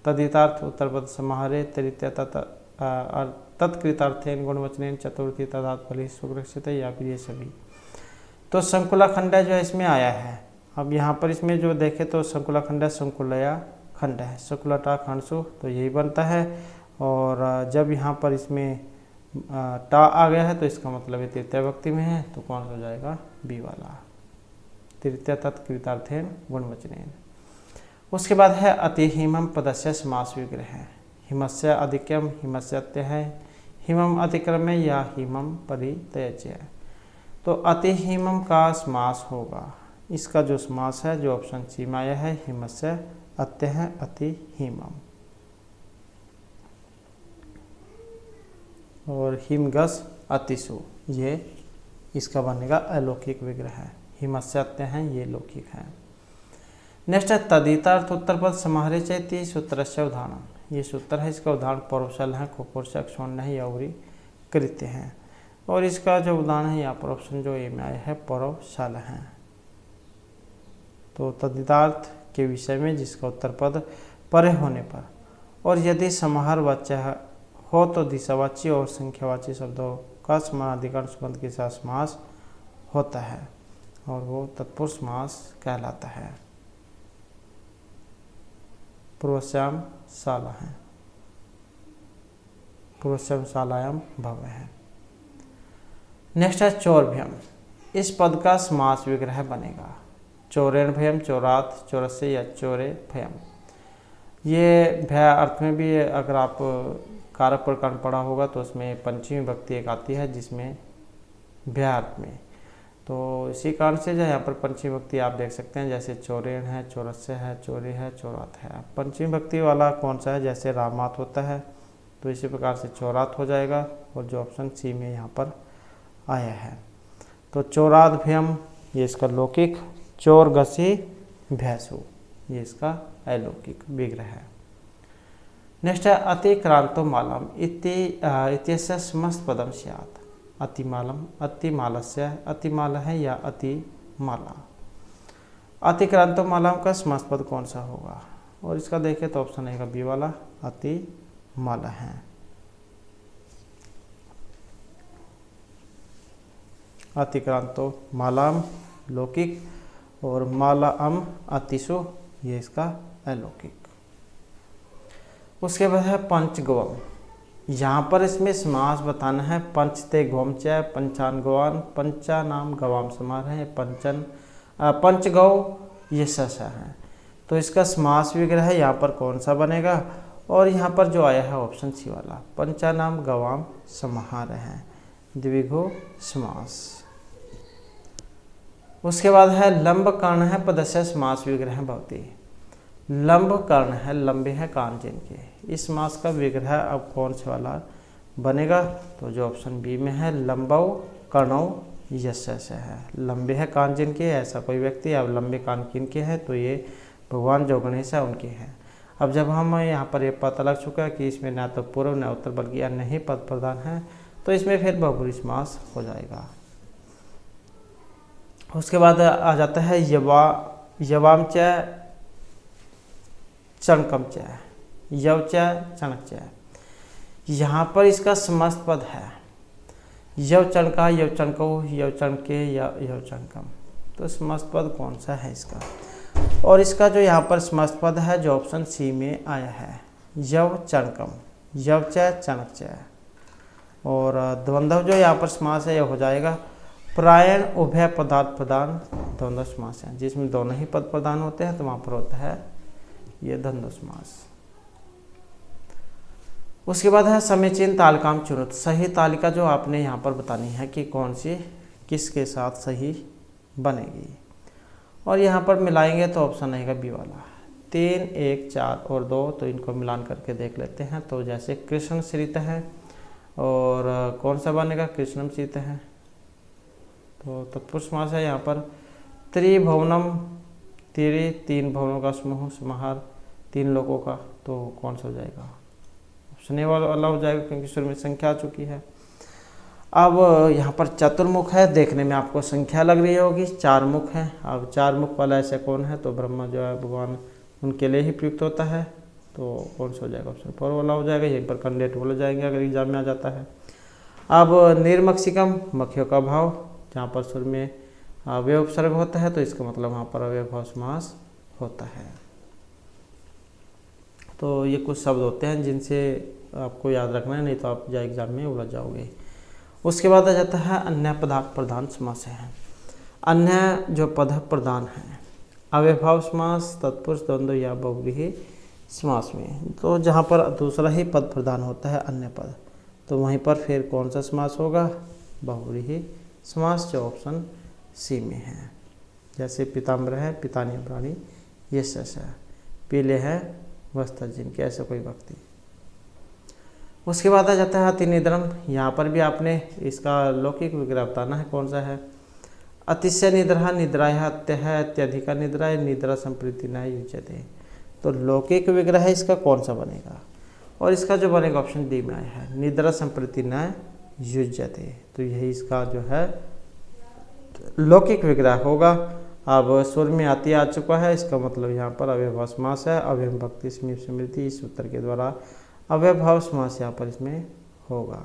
तदितार्थ उत्तर पद समाहारे तृतीय तत्कृतार्थेन गुणवचनेन चतुर्थी तदात फली सुरक्षित, या फिर ये सभी। तो संकुला खंड जो है इसमें आया है। अब यहाँ पर इसमें जो देखे तो संकुला खंड है, संकुलया खंड है, संकुलटा खंडसु, तो यही बनता है। और जब यहाँ पर इसमें टा आ गया है तो इसका मतलब है तृतीय विभक्ति में है, तो कौन सा हो जाएगा, बी वाला, तृतीय तत्कृतार्थेन गुणवचनेन। उसके बाद है अति हिमम पदस्य समास विग्रह है, हिमस्य अधिक्यम हिमस्य अत्य है, हिमम अतिक्रम्य या हिमम परित्यज्य है। तो अति हिमम का समास होगा, इसका जो समास है जो ऑप्शन सी में आया है, हिमस्य अत्य है अति हिमम, और हिमगस अतिशु, ये इसका बनेगा अलौकिक विग्रह है, हिमस्य अत्य है ये लौकिक है। नेक्स्ट है तदितार्थ उत्तर पद समाहरे चैती सूत्र से उदाहरण, ये सूत्र है, इसका उदाहरण पौरुषल है, कुपुरुषक स्वर्ण है, यौरी कृत्य है। और इसका जो उदाहरण है यहाँ पर ऑप्शन जो ए में आया है पौरुषल है। तो तदितार्थ के विषय में जिसका उत्तर पद परे होने पर, और यदि समाहार वाच्य हो तो दिशावाची और संख्यावाची शब्दों का समानाधिकरण संबंध के साथ समास होता है, और वो तत्पुरुष समास कहलाता है। पूर्वस्याम शाला है, पूर्वस्याम शालायाम भव्य है। नेक्स्ट है चौरभ्यम, इस पद का समास विग्रह बनेगा, चौरेण भयम चौरात चौरस्य या चौरे भयम। ये भय अर्थ में भी अगर आप कारक प्रकरण पढ़ा होगा तो उसमें पंचमी विभक्ति एक आती है जिसमें भय अर्थ में, तो इसी कारण से जो यहाँ पर पंचमी विभक्ति आप देख सकते हैं, जैसे चौरेण है, चौरस्य है, चौरे है, चौरात है। पंचमी विभक्ति वाला कौन सा है, जैसे रामात होता है तो इसी प्रकार से चौरात हो जाएगा, और जो ऑप्शन सी में यहाँ पर आया है। तो चौरात भयम ये इसका लौकिक, चोर घसी भैंसु ये इसका अलौकिक विग्रह है। नेक्स्ट है अतिक्रांतो मालम इत्यस्य समस्त पदम स्यात्, अतिमालम अतिमालस्य, अतिमाल है या अतिमाला। अतिक्रांतो मालम का समस्त पद कौन सा होगा, और इसका देखें तो ऑप्शन रहेगा बी वाला, अतिमाला है। अतिक्रांतो मालाम लौकिक, और मालाम अतिशु ये इसका अलौकिक। उसके बाद है पंचगवम, यहाँ पर इसमें समास बताना है, पंचते गौम च पंचान गवान पंचा नाम गवाम समार है, पंचगौ ये सस है। तो इसका समास विग्रह यहाँ पर कौन सा बनेगा, और यहाँ पर जो आया है ऑप्शन सी वाला, पंचा नाम गवाम समाहार है, द्विगु समास। उसके बाद है लंब कर्ण है पदस्य समास विग्रह भवती, लंब कर्ण है, लंबे है कान जिनके, इस समास का विग्रह अब कौन से वाला बनेगा, तो जो ऑप्शन बी में है लंबौ कर्णौ यस्य से है, लंबे है कान जिनके, ऐसा कोई व्यक्ति अब लंबे कान किनके हैं, तो ये भगवान जो गणेश है उनके हैं। अब जब हम यहाँ पर ये पता लग चुका है कि इसमें न तो पूर्व न उत्तर बल्कि अन्य ही पद प्रधान है, तो इसमें फिर बहुब्रीहि समास हो जाएगा। उसके बाद आ जाता है यवाम च चणकम च, यव च चणक च, यहाँ पर इसका समस्त पद है, यव चणका यव चणको यव चणके या यव चणकम, तो समस्त पद कौन सा है इसका, और इसका जो यहाँ पर समस्त पद है जो ऑप्शन सी में आया है, यव चणकम यव च चणक च, और द्वंद्व जो यहाँ पर समास है यह हो जाएगा प्रायण उभय पदार्थ प्रदान द्वंद्व समास है, जिसमें दोनों ही पद प्रदान होते हैं तो वहाँ पर होता है ये द्वंद्व समास। उसके बाद है समीचीन तालिकाम चुनुत, सही तालिका जो आपने यहाँ पर बतानी है कि कौन सी किसके साथ सही बनेगी, और यहाँ पर मिलाएंगे तो ऑप्शन रहेगा बी वाला, 3 1 4 और 2, तो इनको मिलान करके देख लेते हैं। तो जैसे कृष्ण श्रित है, और कौन सा बनेगा कृष्णम श्रित है, तो तत्पुरुष समास है यहाँ पर त्रिभुवनम, तीन भवनों का समूह, समाहार, 3 लोगों का, तो कौन सा हो जाएगा? ऑप्शन ए वाला हो जाएगा क्योंकि शुरू में संख्या आ चुकी है। अब यहाँ पर चतुर्मुख है, देखने में आपको संख्या लग रही होगी, 4 मुख है। अब 4 मुख वाला ऐसा कौन है? तो ब्रह्मा जो है भगवान, उनके लिए ही प्रयुक्त होता है, तो कौन सा हो जाएगा? ऑप्शन 4 वाला हो जाएगा। यहीं पर कैंडिडेट बोले जाएंगे अगर एग्जाम में आ जाता है। अब निर्मक्षिकम, मक्खियों का भाव, जहाँ पर सुर में अवयव उपसर्ग होता है तो इसका मतलब वहाँ पर अव्ययभाव समास होता है। तो ये कुछ शब्द होते हैं जिनसे आपको याद रखना है, नहीं तो आप जा एग्जाम में उलझ जाओगे। उसके बाद आ जाता है अन्य पदार्थ प्रधान समास है। अन्य जो पद प्रधान है, अव्ययभाव समास, तत्पुरुष, द्वंद्व या बहुव्रीहि समास में, तो जहाँ पर दूसरा ही पद प्रधान होता है अन्य पद, तो वहीं पर फिर कौन सा समास होगा? बहुव्रीहि समास, जो ऑप्शन सी में है। जैसे पीताम्बर है, पितानी प्राणी, ये सस है। पीले है वस्त्र जिनके, ऐसे कोई व्यक्ति। उसके बाद आ जाता है अतिनिद्रम। यहाँ पर भी आपने इसका लौकिक विग्रह बताना है कौन सा है। अतिशय निद्रा, निद्राया अत्य है, अत्यधिका निद्रा, निद्रा संप्रीति न युज्यते। तो लौकिक विग्रह है इसका कौन सा बनेगा? और इसका जो बनेगा ऑप्शन डी में आया है, निद्रा संप्रीति न युज्यते, तो यही इसका जो है लौकिक विग्रह होगा। अब स्वर में आती आ चुका है, इसका मतलब यहाँ पर अव्ययभाव समास है। अव्यय भक्ति समीप स्मृति, इस उत्तर के द्वारा अव्ययभाव समास यहाँ पर इसमें होगा।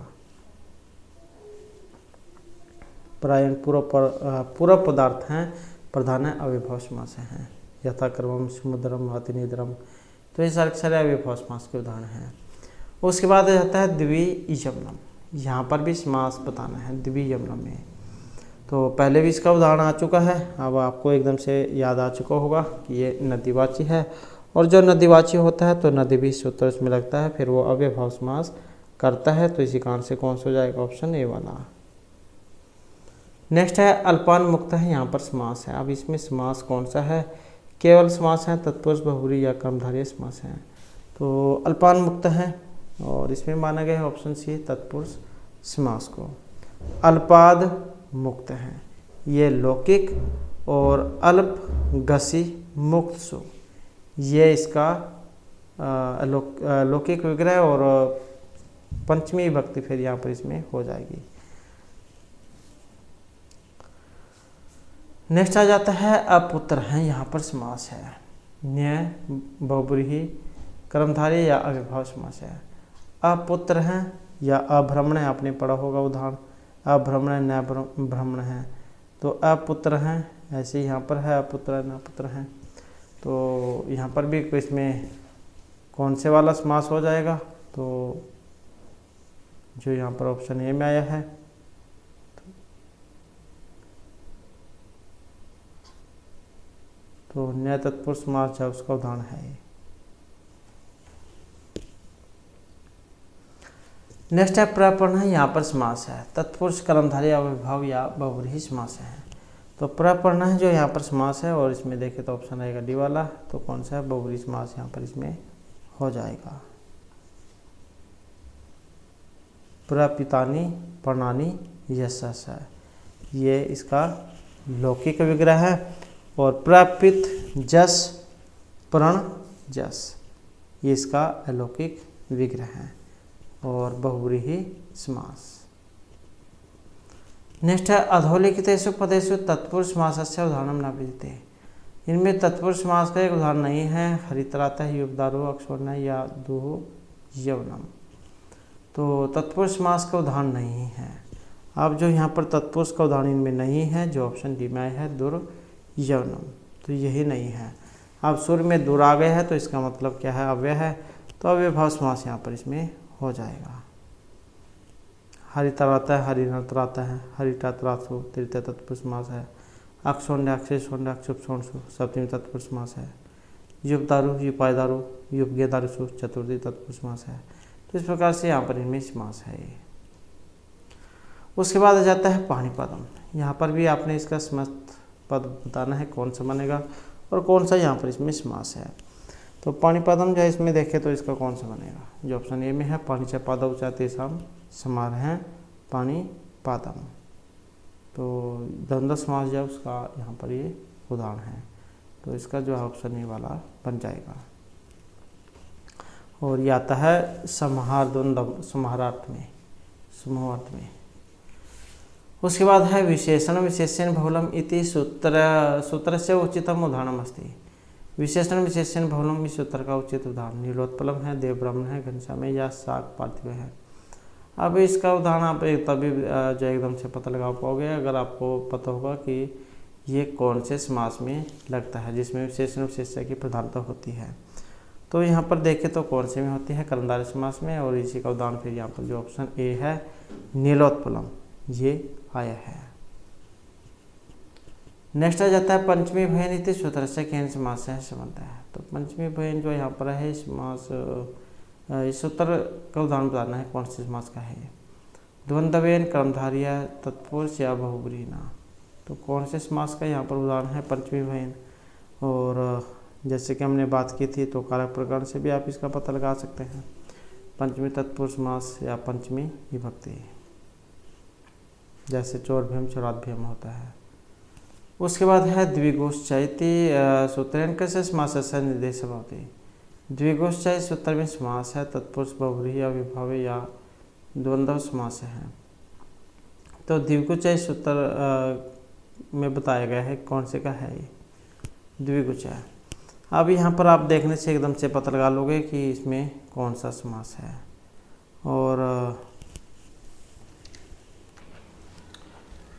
प्रायण पूर्व पदार्थ हैं, प्रधान है, अव्ययभाव समास हैं। यथाक्रमम, समुद्रम, अतिनिद्रम, तो ये सारे अव्ययभाव समास के उदाहरण हैं। उसके बाद आ जाता है द्वियमनम। यहाँ पर भी समास बताना है द्वियमनम में। तो पहले भी इसका उदाहरण आ चुका है, अब आपको एकदम से याद आ चुका होगा कि ये नदीवाची है, और जो नदीवाची होता है तो नदी भी सूत्र इसमें लगता है, फिर वो अव्ययभाव समास करता है, तो इसी कारण से कौन सा हो जाएगा? ऑप्शन ए वाला। नेक्स्ट है अल्पान मुक्त है, यहाँ पर समास है। अब इसमें समास कौन सा है? केवल समास है, तत्पुरुष, बहुव्रीहि या कर्मधारय समास है। तो अल्पान मुक्त है और इसमें माना गया है ऑप्शन सी तत्पुरुष समास को। अल्पाद मुक्त है, ये लौकिक, और अल्प गसी मुक्त सु, ये इसका लौकिक विग्रह, और पंचमी विभक्ति फिर यहाँ पर इसमें हो जाएगी। नेक्स्ट आ जाता है अपुत्र है, यहाँ पर समास है। न्याय, बहुव्रीहि, कर्मधारय या अव्ययभाव समास है। अपुत्र हैं या अभ्रमण है, आपने पढ़ा होगा उदाहरण, अभ्रमण न भ्रमण है, तो अपुत्र हैं, ऐसे ही यहाँ पर है अपुत्र न पुत्र हैं। तो यहाँ पर भी इसमें कौन से वाला समास हो जाएगा? तो जो यहाँ पर ऑप्शन ए में आया है, तो न्याय तत्पुरुष समास है, उसका उदाहरण है। नेक्स्ट है प्रपर्ण है, यहाँ पर समास है। तत्पुरुष, कर्मधारय, अव्ययभाव या बहुव्रीहि समास है। तो प्रपर्ण है जो यहाँ पर समास है, और इसमें देखें तो ऑप्शन रहेगा डी वाला, तो कौन सा है? बहुव्रीहि समास यहाँ पर इसमें हो जाएगा। प्रपितानी, प्रणानी, यशस है, ये इसका लौकिक विग्रह है। और प्रपित, जस, प्रण, जस, ये इसका अलौकिक विग्रह है, और बहुव्रीहि समास। नेक्स्ट है अधोलिखितेषु पदेषु तत्पुरुष समासस्य उदाहरणं न विद्यते। इनमें तत्पुरुष समास का एक उदाहरण नहीं है। हरितरातः, युवदारो, अक्षोण्य या दुह यवनम, तो तत्पुरुष समास का उदाहरण नहीं है। अब जो यहाँ पर तत्पुरुष का उदाहरण इनमें नहीं है, जो ऑप्शन डी में है दुर्यवनम, तो यही नहीं है। अब सुर में दूर आ गया है, तो इसका मतलब क्या है? अव्यय है, तो अव्ययभाव समास यहाँ पर इसमें हो जाएगा। हरितराता है, हरिणतराता है, हरिटातरासु, तृतीय तत्पुरुष समास है। अक्षोण्य, अक्षेशोण्य, अक्षुप्सोण्यसु, सप्तमी तत्पुरुष समास है। युवदारु, युपायदारु, युपगेदारुसु, चतुर्थी तत्पुरुष समास है। तो इस प्रकार से यहाँ पर इनमें समास है। उसके बाद आ जाता है पाणिपदम। यहाँ पर भी आपने इसका समस्त पद बताना है कौन सा बनेगा और कौन सा यहाँ पर इसमें समास है। तो पाणिपदम जो है इसमें देखें तो इसका कौन सा बनेगा? जो ऑप्शन ए में है, पाणी च पादौ च तेषां समारः पाणिपादम। तो द्वंद्व समास जो है उसका यहाँ पर ये उदाहरण है। तो इसका जो है ऑप्शन ए वाला बन जाएगा। और ये आता है समाहारार्थ में, समूहार्थ में। उसके बाद है विशेषण विशेषण बहुलम इति सूत्रस्य उचितम उदाहरणम अस्ति। विशेषण विशेषण बहुलम इस सूत्र का उचित उदाहरण नीलोत्पलम है, देव ब्राह्मण है, घनश्याम है या शाक पार्थिव है। अब इसका उदाहरण आप तभी जो एकदम से पता लगा पाओगे अगर आपको पता होगा कि ये कौन से समास में लगता है जिसमें विशेषण विशेष्य की प्रधानता होती है। तो यहाँ पर देखें तो कौन से में होती है, कर्मधारय समास में। और इसी का उदाहरण फिर यहाँ पर जो ऑप्शन ए है नीलोत्पलम ये आया है। नेक्स्ट आ जाता है पंचमी भयन इति सूत्र से केन समास से संबंध है। तो पंचमी भयन जो यहाँ पर है समास, इस सूत्र का उदाहरण बताना है कौन से समास का है। द्वंद्वेन कर्मधारय तत्पुरुष या बहुब्रीहि ना। तो कौन से समास का यहाँ पर उदाहरण है पंचमी भयन। और जैसे कि हमने बात की थी तो कारक प्रकरण से भी आप इसका पता लगा सकते हैं। पंचमी तत्पुरुष समास या पंचमी विभक्ति, जैसे चौर्भ्यम चौराभ्यम होता है। उसके बाद है द्विगोश्चैति सूत्रेण कैसे समास से निर्देश होती। द्विगोश्चय सूत्र में समास है, तत्पुरुष बहुब्रीहि अविभाव या द्वंद्व समास है। तो द्विगुचय सूत्र में बताया गया है कौन से का है ये द्विगुचय। अब यहाँ पर आप देखने से एकदम से पता लगा लोगे कि इसमें कौन सा समास है। और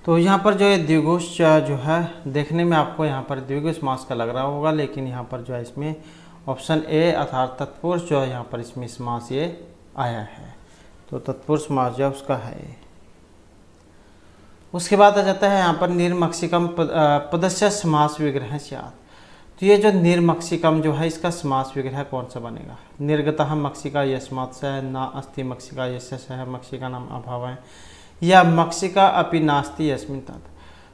तो यहाँ पर जो है द्विगुच जो है देखने में आपको यहाँ पर द्विगु समास का लग रहा होगा, लेकिन यहाँ पर जो है इसमें ऑप्शन ए अर्थात तत्पुरुष जो है यहाँ पर इसमें समास ये आया है। तो तत्पुरुष समास जो उसका है। उसके बाद आ जाता है यहाँ पर निर्मक्षिकम पदस्य समास विग्रह स्यात्। तो ये जो निर्मक्षिकम जो है इसका समास विग्रह कौन सा बनेगा। निर्गतः मक्षिका यस्मात् सह न अस्ति मक्षिका यस्य सह मक्षिका नाम अभाव है या मक्षिका अपि नास्ति यस्मिन् तत्।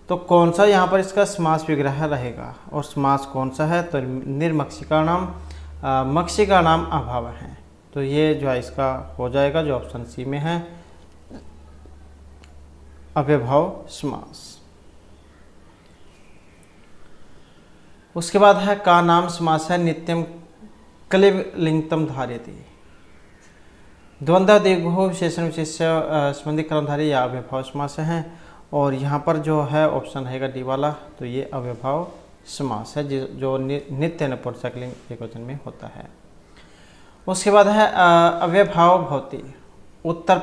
तो कौन सा यहाँ पर इसका समास विग्रह रहेगा और समास कौन सा है। तो निर्मक्षिका नाम मक्षिका नाम अभाव है। तो ये जो है इसका हो जाएगा जो ऑप्शन सी में है अव्यभाव समास। उसके बाद है का नाम समास है नित्यम क्लिबलिंगतम धार्यते। द्वंद्व दीर्घो विशेषण विशेष्य संबंधी कर्मधारय या अव्यभाव समास है। और यहाँ पर जो है ऑप्शन रहेगा डी वाला। तो ये अव्यभाव समास है जो नित्य नपुंसकलिंग एकवचन में होता है। उसके बाद है अव्यभाव भवति। उत्तर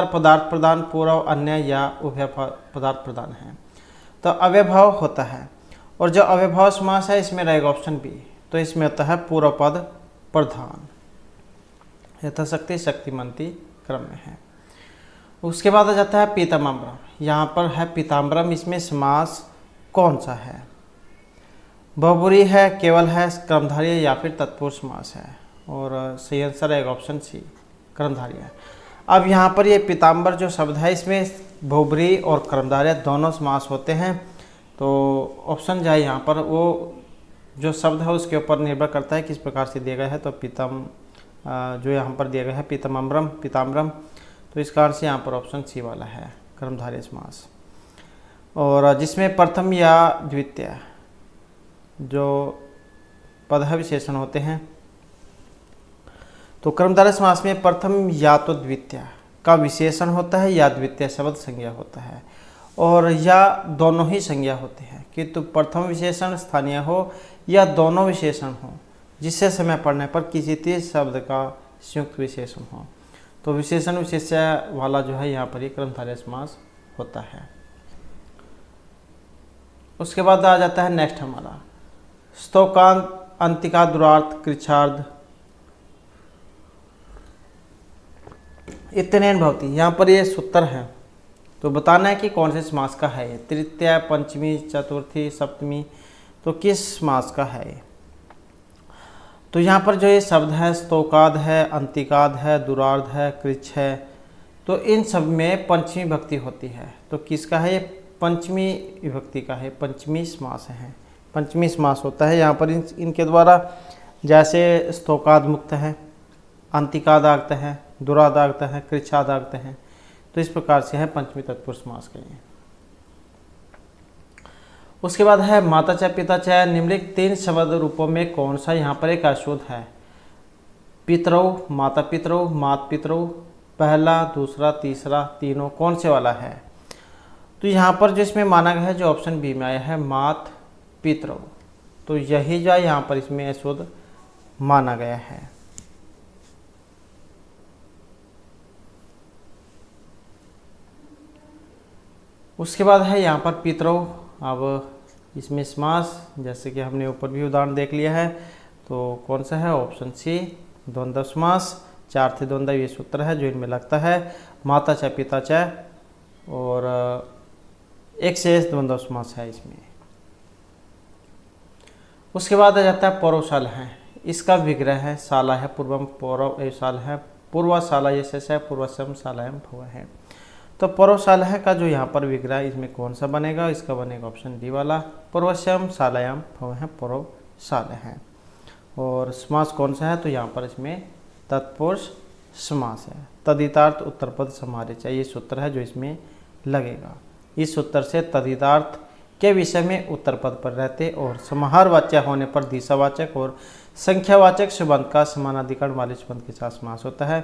पदार्थ प्रदान, पूर्व अन्य या उभय पदार्थ प्रदान है। तो अव्यभाव होता है और जो अव्यभाव समास है इसमें रहेगा ऑप्शन बी। तो इसमें होता है पूर्व पद प्रधान, यथाशक्ति शक्तिमंती क्रम में है। उसके बाद आ जाता है पीताम्बरम। यहाँ पर है पीताम्बरम, इसमें समास कौन सा है। बहुब्रीहि है, केवल है, कर्मधारय या फिर तत्पुरुष समास है। और सही आंसर है ऑप्शन सी कर्मधारय। अब यहाँ पर ये पीताम्बर जो शब्द है इसमें बहुब्रीहि और कर्मधारय दोनों समास होते हैं। तो ऑप्शन जो है यहाँ पर वो जो शब्द है उसके ऊपर निर्भर करता है किस प्रकार से दिया गया है। तो पीतम जो यहाँ पर दिया गया है पीताम्बरम, तो इस कारण से यहाँ पर ऑप्शन सी वाला है कर्मधारय समास। और जिसमें प्रथम या द्वितीय जो पद विशेषण होते हैं। तो कर्मधारय समास में प्रथम या तो द्वितीय का विशेषण होता है या द्वितीय शब्द संज्ञा होता है और या दोनों ही संज्ञा होते हैं। किंतु प्रथम विशेषण स्थानीय हो या दोनों विशेषण हो जिससे समय पढ़ने पर किसी तीसरे शब्द का संयुक्त विशेषण हो। तो विशेषण विशेष्य वाला जो है यहाँ पर ही कर्मधारय समास होता है। उसके बाद आ जाता है नेक्स्ट हमारा स्तोकांत, अंतिका, दुरार्थ, कृच्छार्थ इत्यनेन भवति। यहाँ पर ये सूत्र है तो बताना है कि कौन से समास का है। तृतीय, पंचमी, चतुर्थी, सप्तमी, तो किस समास का है। तो यहाँ पर जो ये शब्द है स्तोकाद है, अंतिकाद है, दुरार्ध है, कृच्छ है, तो इन सब में पंचमी विभक्ति होती है। तो किसका है ये पंचमी विभक्ति का है, पंचमी समास है, पंचमी समास होता है। यहाँ पर इनके द्वारा जैसे स्तोकाद मुक्त है, अंतिकाद आगत है, दुराद आगत है, कृच्छाद आगत है। तो इस प्रकार से है पंचमी तत्पुरुष समास के लिए। उसके बाद है माता च पिता च, निम्नलिखित 3 शब्द रूपों में कौन सा यहाँ पर एक अशुद्ध है? पितरौ, माता पितरौ, मात पितरौ, पहला, दूसरा, तीसरा, तीनों, कौन से वाला है? तो यहाँ पर जो इसमें माना गया है, जो ऑप्शन बी में आया है मात पितरौ, तो यही जो यहाँ पर इसमें अशुद्ध माना गया है। उसके बाद है यहाँ पर पितरौ। अब इसमें समास, जैसे कि हमने ऊपर भी उदाहरण देख लिया है, तो कौन सा है? ऑप्शन सी, द्वंद्व समास। 4 थे द्वंद्व, ये सूत्र है जो इनमें लगता है। माता च पिता च, और एक शेष द्वंद्व समास है इसमें। उसके बाद आ जाता है पौरवशाल है। इसका विग्रह है शाला है, पूर्वम पौरव शाल है, पूर्वशाला ये शेष है, पूर्वशम शालायाम भव है। तो पौरवशाल है का जो यहाँ पर विग्रह इसमें कौन सा बनेगा? इसका बनेगा ऑप्शन डी वाला, पूर्वशम शालायाम भव है, पौरवशाल है। और समास कौन सा है? तो यहाँ पर इसमें तत्पुरुष समास है। तदितार्थ उत्तरपद समारे चाहिए, सूत्र है जो इसमें लगेगा। इस सूत्र से तदितार्थ के विषय में उत्तर पद पर रहते और समाहारवाच्य होने पर दिशावाचक और संख्यावाचक संबंध का समानाधिकरण वाले संबंध के साथ समास होता है।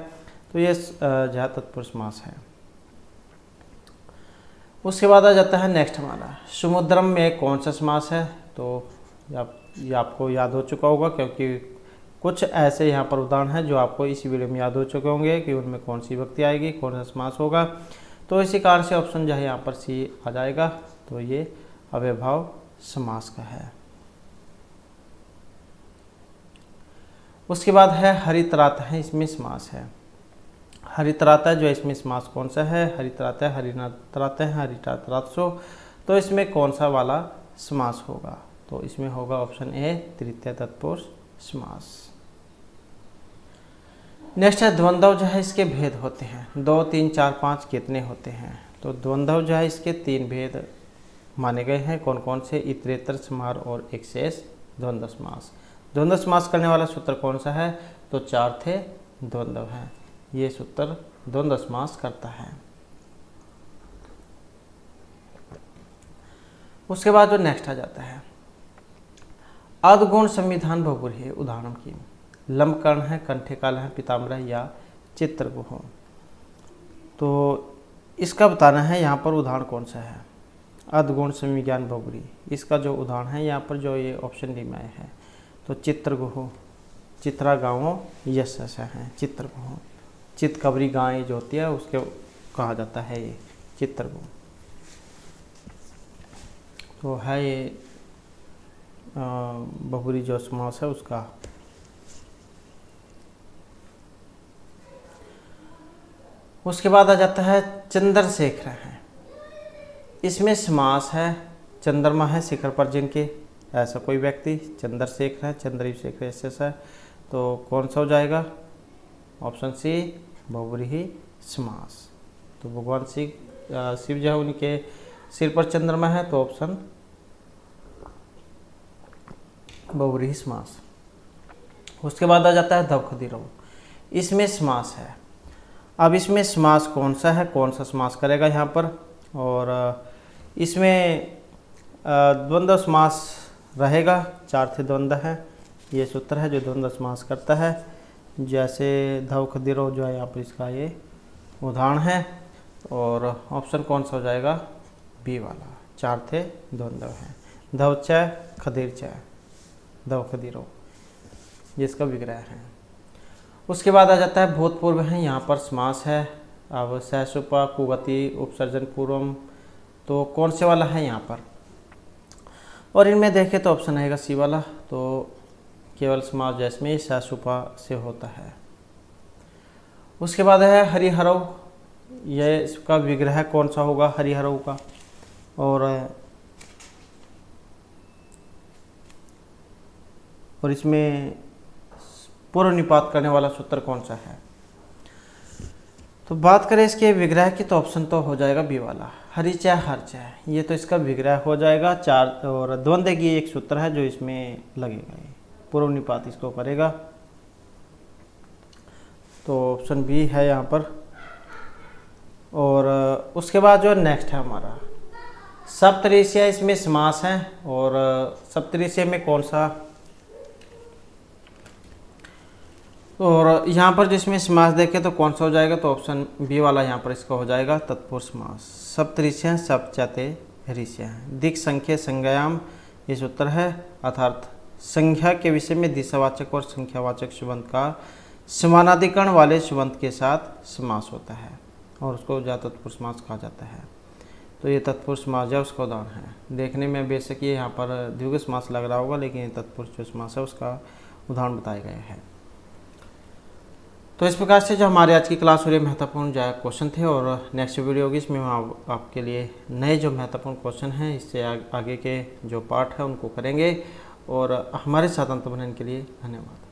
तो ये जहाँ तत्पुरुष समास है। उसके बाद आ जाता है नेक्स्ट हमारा समुद्रम में कौन सा समास है? तो ये आपको याद हो चुका होगा, क्योंकि कुछ ऐसे यहाँ पर उदाहरण हैं जो आपको इस वीडियो में याद हो चुके होंगे कि उनमें कौन सी विभक्ति आएगी, कौन सा समास होगा। तो इसी कारण से ऑप्शन जो है यहाँ पर सी आ जाएगा। तो ये अव्ययभाव समास का है। उसके बाद है हरितरात है, इसमें समास है। हरितरात जो इसमें समास कौन सा है? हरितरात है, हरिनातरात है, हरितातरात्सो। तो इसमें कौन सा वाला समास होगा? तो इसमें होगा ऑप्शन ए, तृतीय तत्पुरुष समास। नेक्स्ट है द्वंद्व जो है, इसके भेद होते हैं 2, 3, 4, 5 कितने होते हैं? तो द्वंद्व जो है इसके 3 भेद माने गए हैं। कौन कौन से? इतरेतर समाहार और एक शेष द्वंद्व समास। द्वंद्व समास करने वाला सूत्र कौन सा है? तो 4 थे द्वंद्व है, ये सूत्र द्वंद्व समास करता है। उसके बाद जो नेक्स्ट आ जाता है अधगुण संविधान बहुब्रीहि, उदाहरण की लंबकर्ण है, कंठेकाल है, पीताम्बर या चित्रगुह। तो इसका बताना है यहाँ पर उदाहरण कौन सा है? अधगुण संविज्ञान बहुब्रीहि, इसका जो उदाहरण है यहाँ पर जो ये ऑप्शन डी में आया है, तो चित्रगुह, चित्रा गाँव यश है, चित्रगुह। चितकबरी गाय जो होती है उसके कहा जाता है ये चित्रगुह। तो है ये बहुब्रीहि जो समास है उसका। उसके बाद आ जाता है चंद्रशेखर है, इसमें समास है। चंद्रमा है शिखर पर जिनके, ऐसा कोई व्यक्ति चंद्रशेखर है, चंद्रशेखर ऐसे है। तो कौन सा हो जाएगा? ऑप्शन सी, बहुब्रीहि समास। तो भगवान शिव जो है उनके सिर पर चंद्रमा है, तो ऑप्शन बहुब्रीहि समास। उसके बाद आ जाता है द्विखदिरौ, इसमें समास है। अब इसमें समास कौन सा है, कौन सा समास करेगा यहाँ पर? और इसमें द्वंद्व समास रहेगा। 4 थे द्वंद्व है, ये सूत्र है जो द्वंद्व समास करता है। जैसे द्विखदिरौ जो है यहाँ पर इसका ये उदाहरण है। और ऑप्शन कौन सा हो जाएगा? बी वाला, 4 थे द्वंद्व है। धवच खदीर च, द्विखदिरौ, ये इसका विग्रह है। उसके बाद आ जाता है भूतपूर्व है, यहाँ पर समास है। अब सहसुपा, कुगति, उपसर्जन पूर्वम, तो कौन से वाला है यहाँ पर? और इनमें देखें तो ऑप्शन आएगा सी वाला। तो केवल समास जिसमें सहसुपा से होता है। उसके बाद है हरिहरौ, ये इसका विग्रह कौन सा होगा हरिहरौ का? और इसमें पूर्व निपात करने वाला सूत्र कौन सा है? तो बात करें इसके विग्रह की, तो ऑप्शन तो हो जाएगा बी वाला, हरिच हर्च है, ये तो इसका विग्रह हो जाएगा। 4 और द्वंद्व की एक सूत्र है जो इसमें लगेगा, ये पूर्व निपात इसको करेगा। तो ऑप्शन बी है यहाँ पर। और उसके बाद जो नेक्स्ट है हमारा सप्तऋषियाँ इसमें समास है, और सप्तऋषियाँ में कौन सा, और यहाँ पर जिसमें समास देखें तो कौन सा हो जाएगा, तो ऑप्शन बी वाला यहाँ पर इसका हो जाएगा तत्पुरुष समास। सप्तऋषियाँ सप्तचते ऋषियाँ हैं। दिक् संख्या संज्ञायाम इस उत्तर है, अर्थात संख्या के विषय में दिशावाचक और संख्यावाचक सुबंत का समानाधिकरण वाले सुबंत के साथ समास होता है और उसको जा तत्पुरुष समास कहा जाता है। तो ये तत्पुरुष समास है, उसका उदाहरण है। देखने में बेशक ये यहाँ पर द्विगु समास लग रहा होगा, लेकिन तत्पुरुष जो समास है उसका उदाहरण बताया गया है। तो इस प्रकार से जो हमारे आज की क्लास हो रही महत्वपूर्ण जो क्वेश्चन थे, और नेक्स्ट वीडियो होगी इसमें हम आपके लिए नए जो महत्वपूर्ण क्वेश्चन हैं इससे आगे के जो पार्ट है उनको करेंगे। और हमारे साथ अंत बनने के लिए धन्यवाद।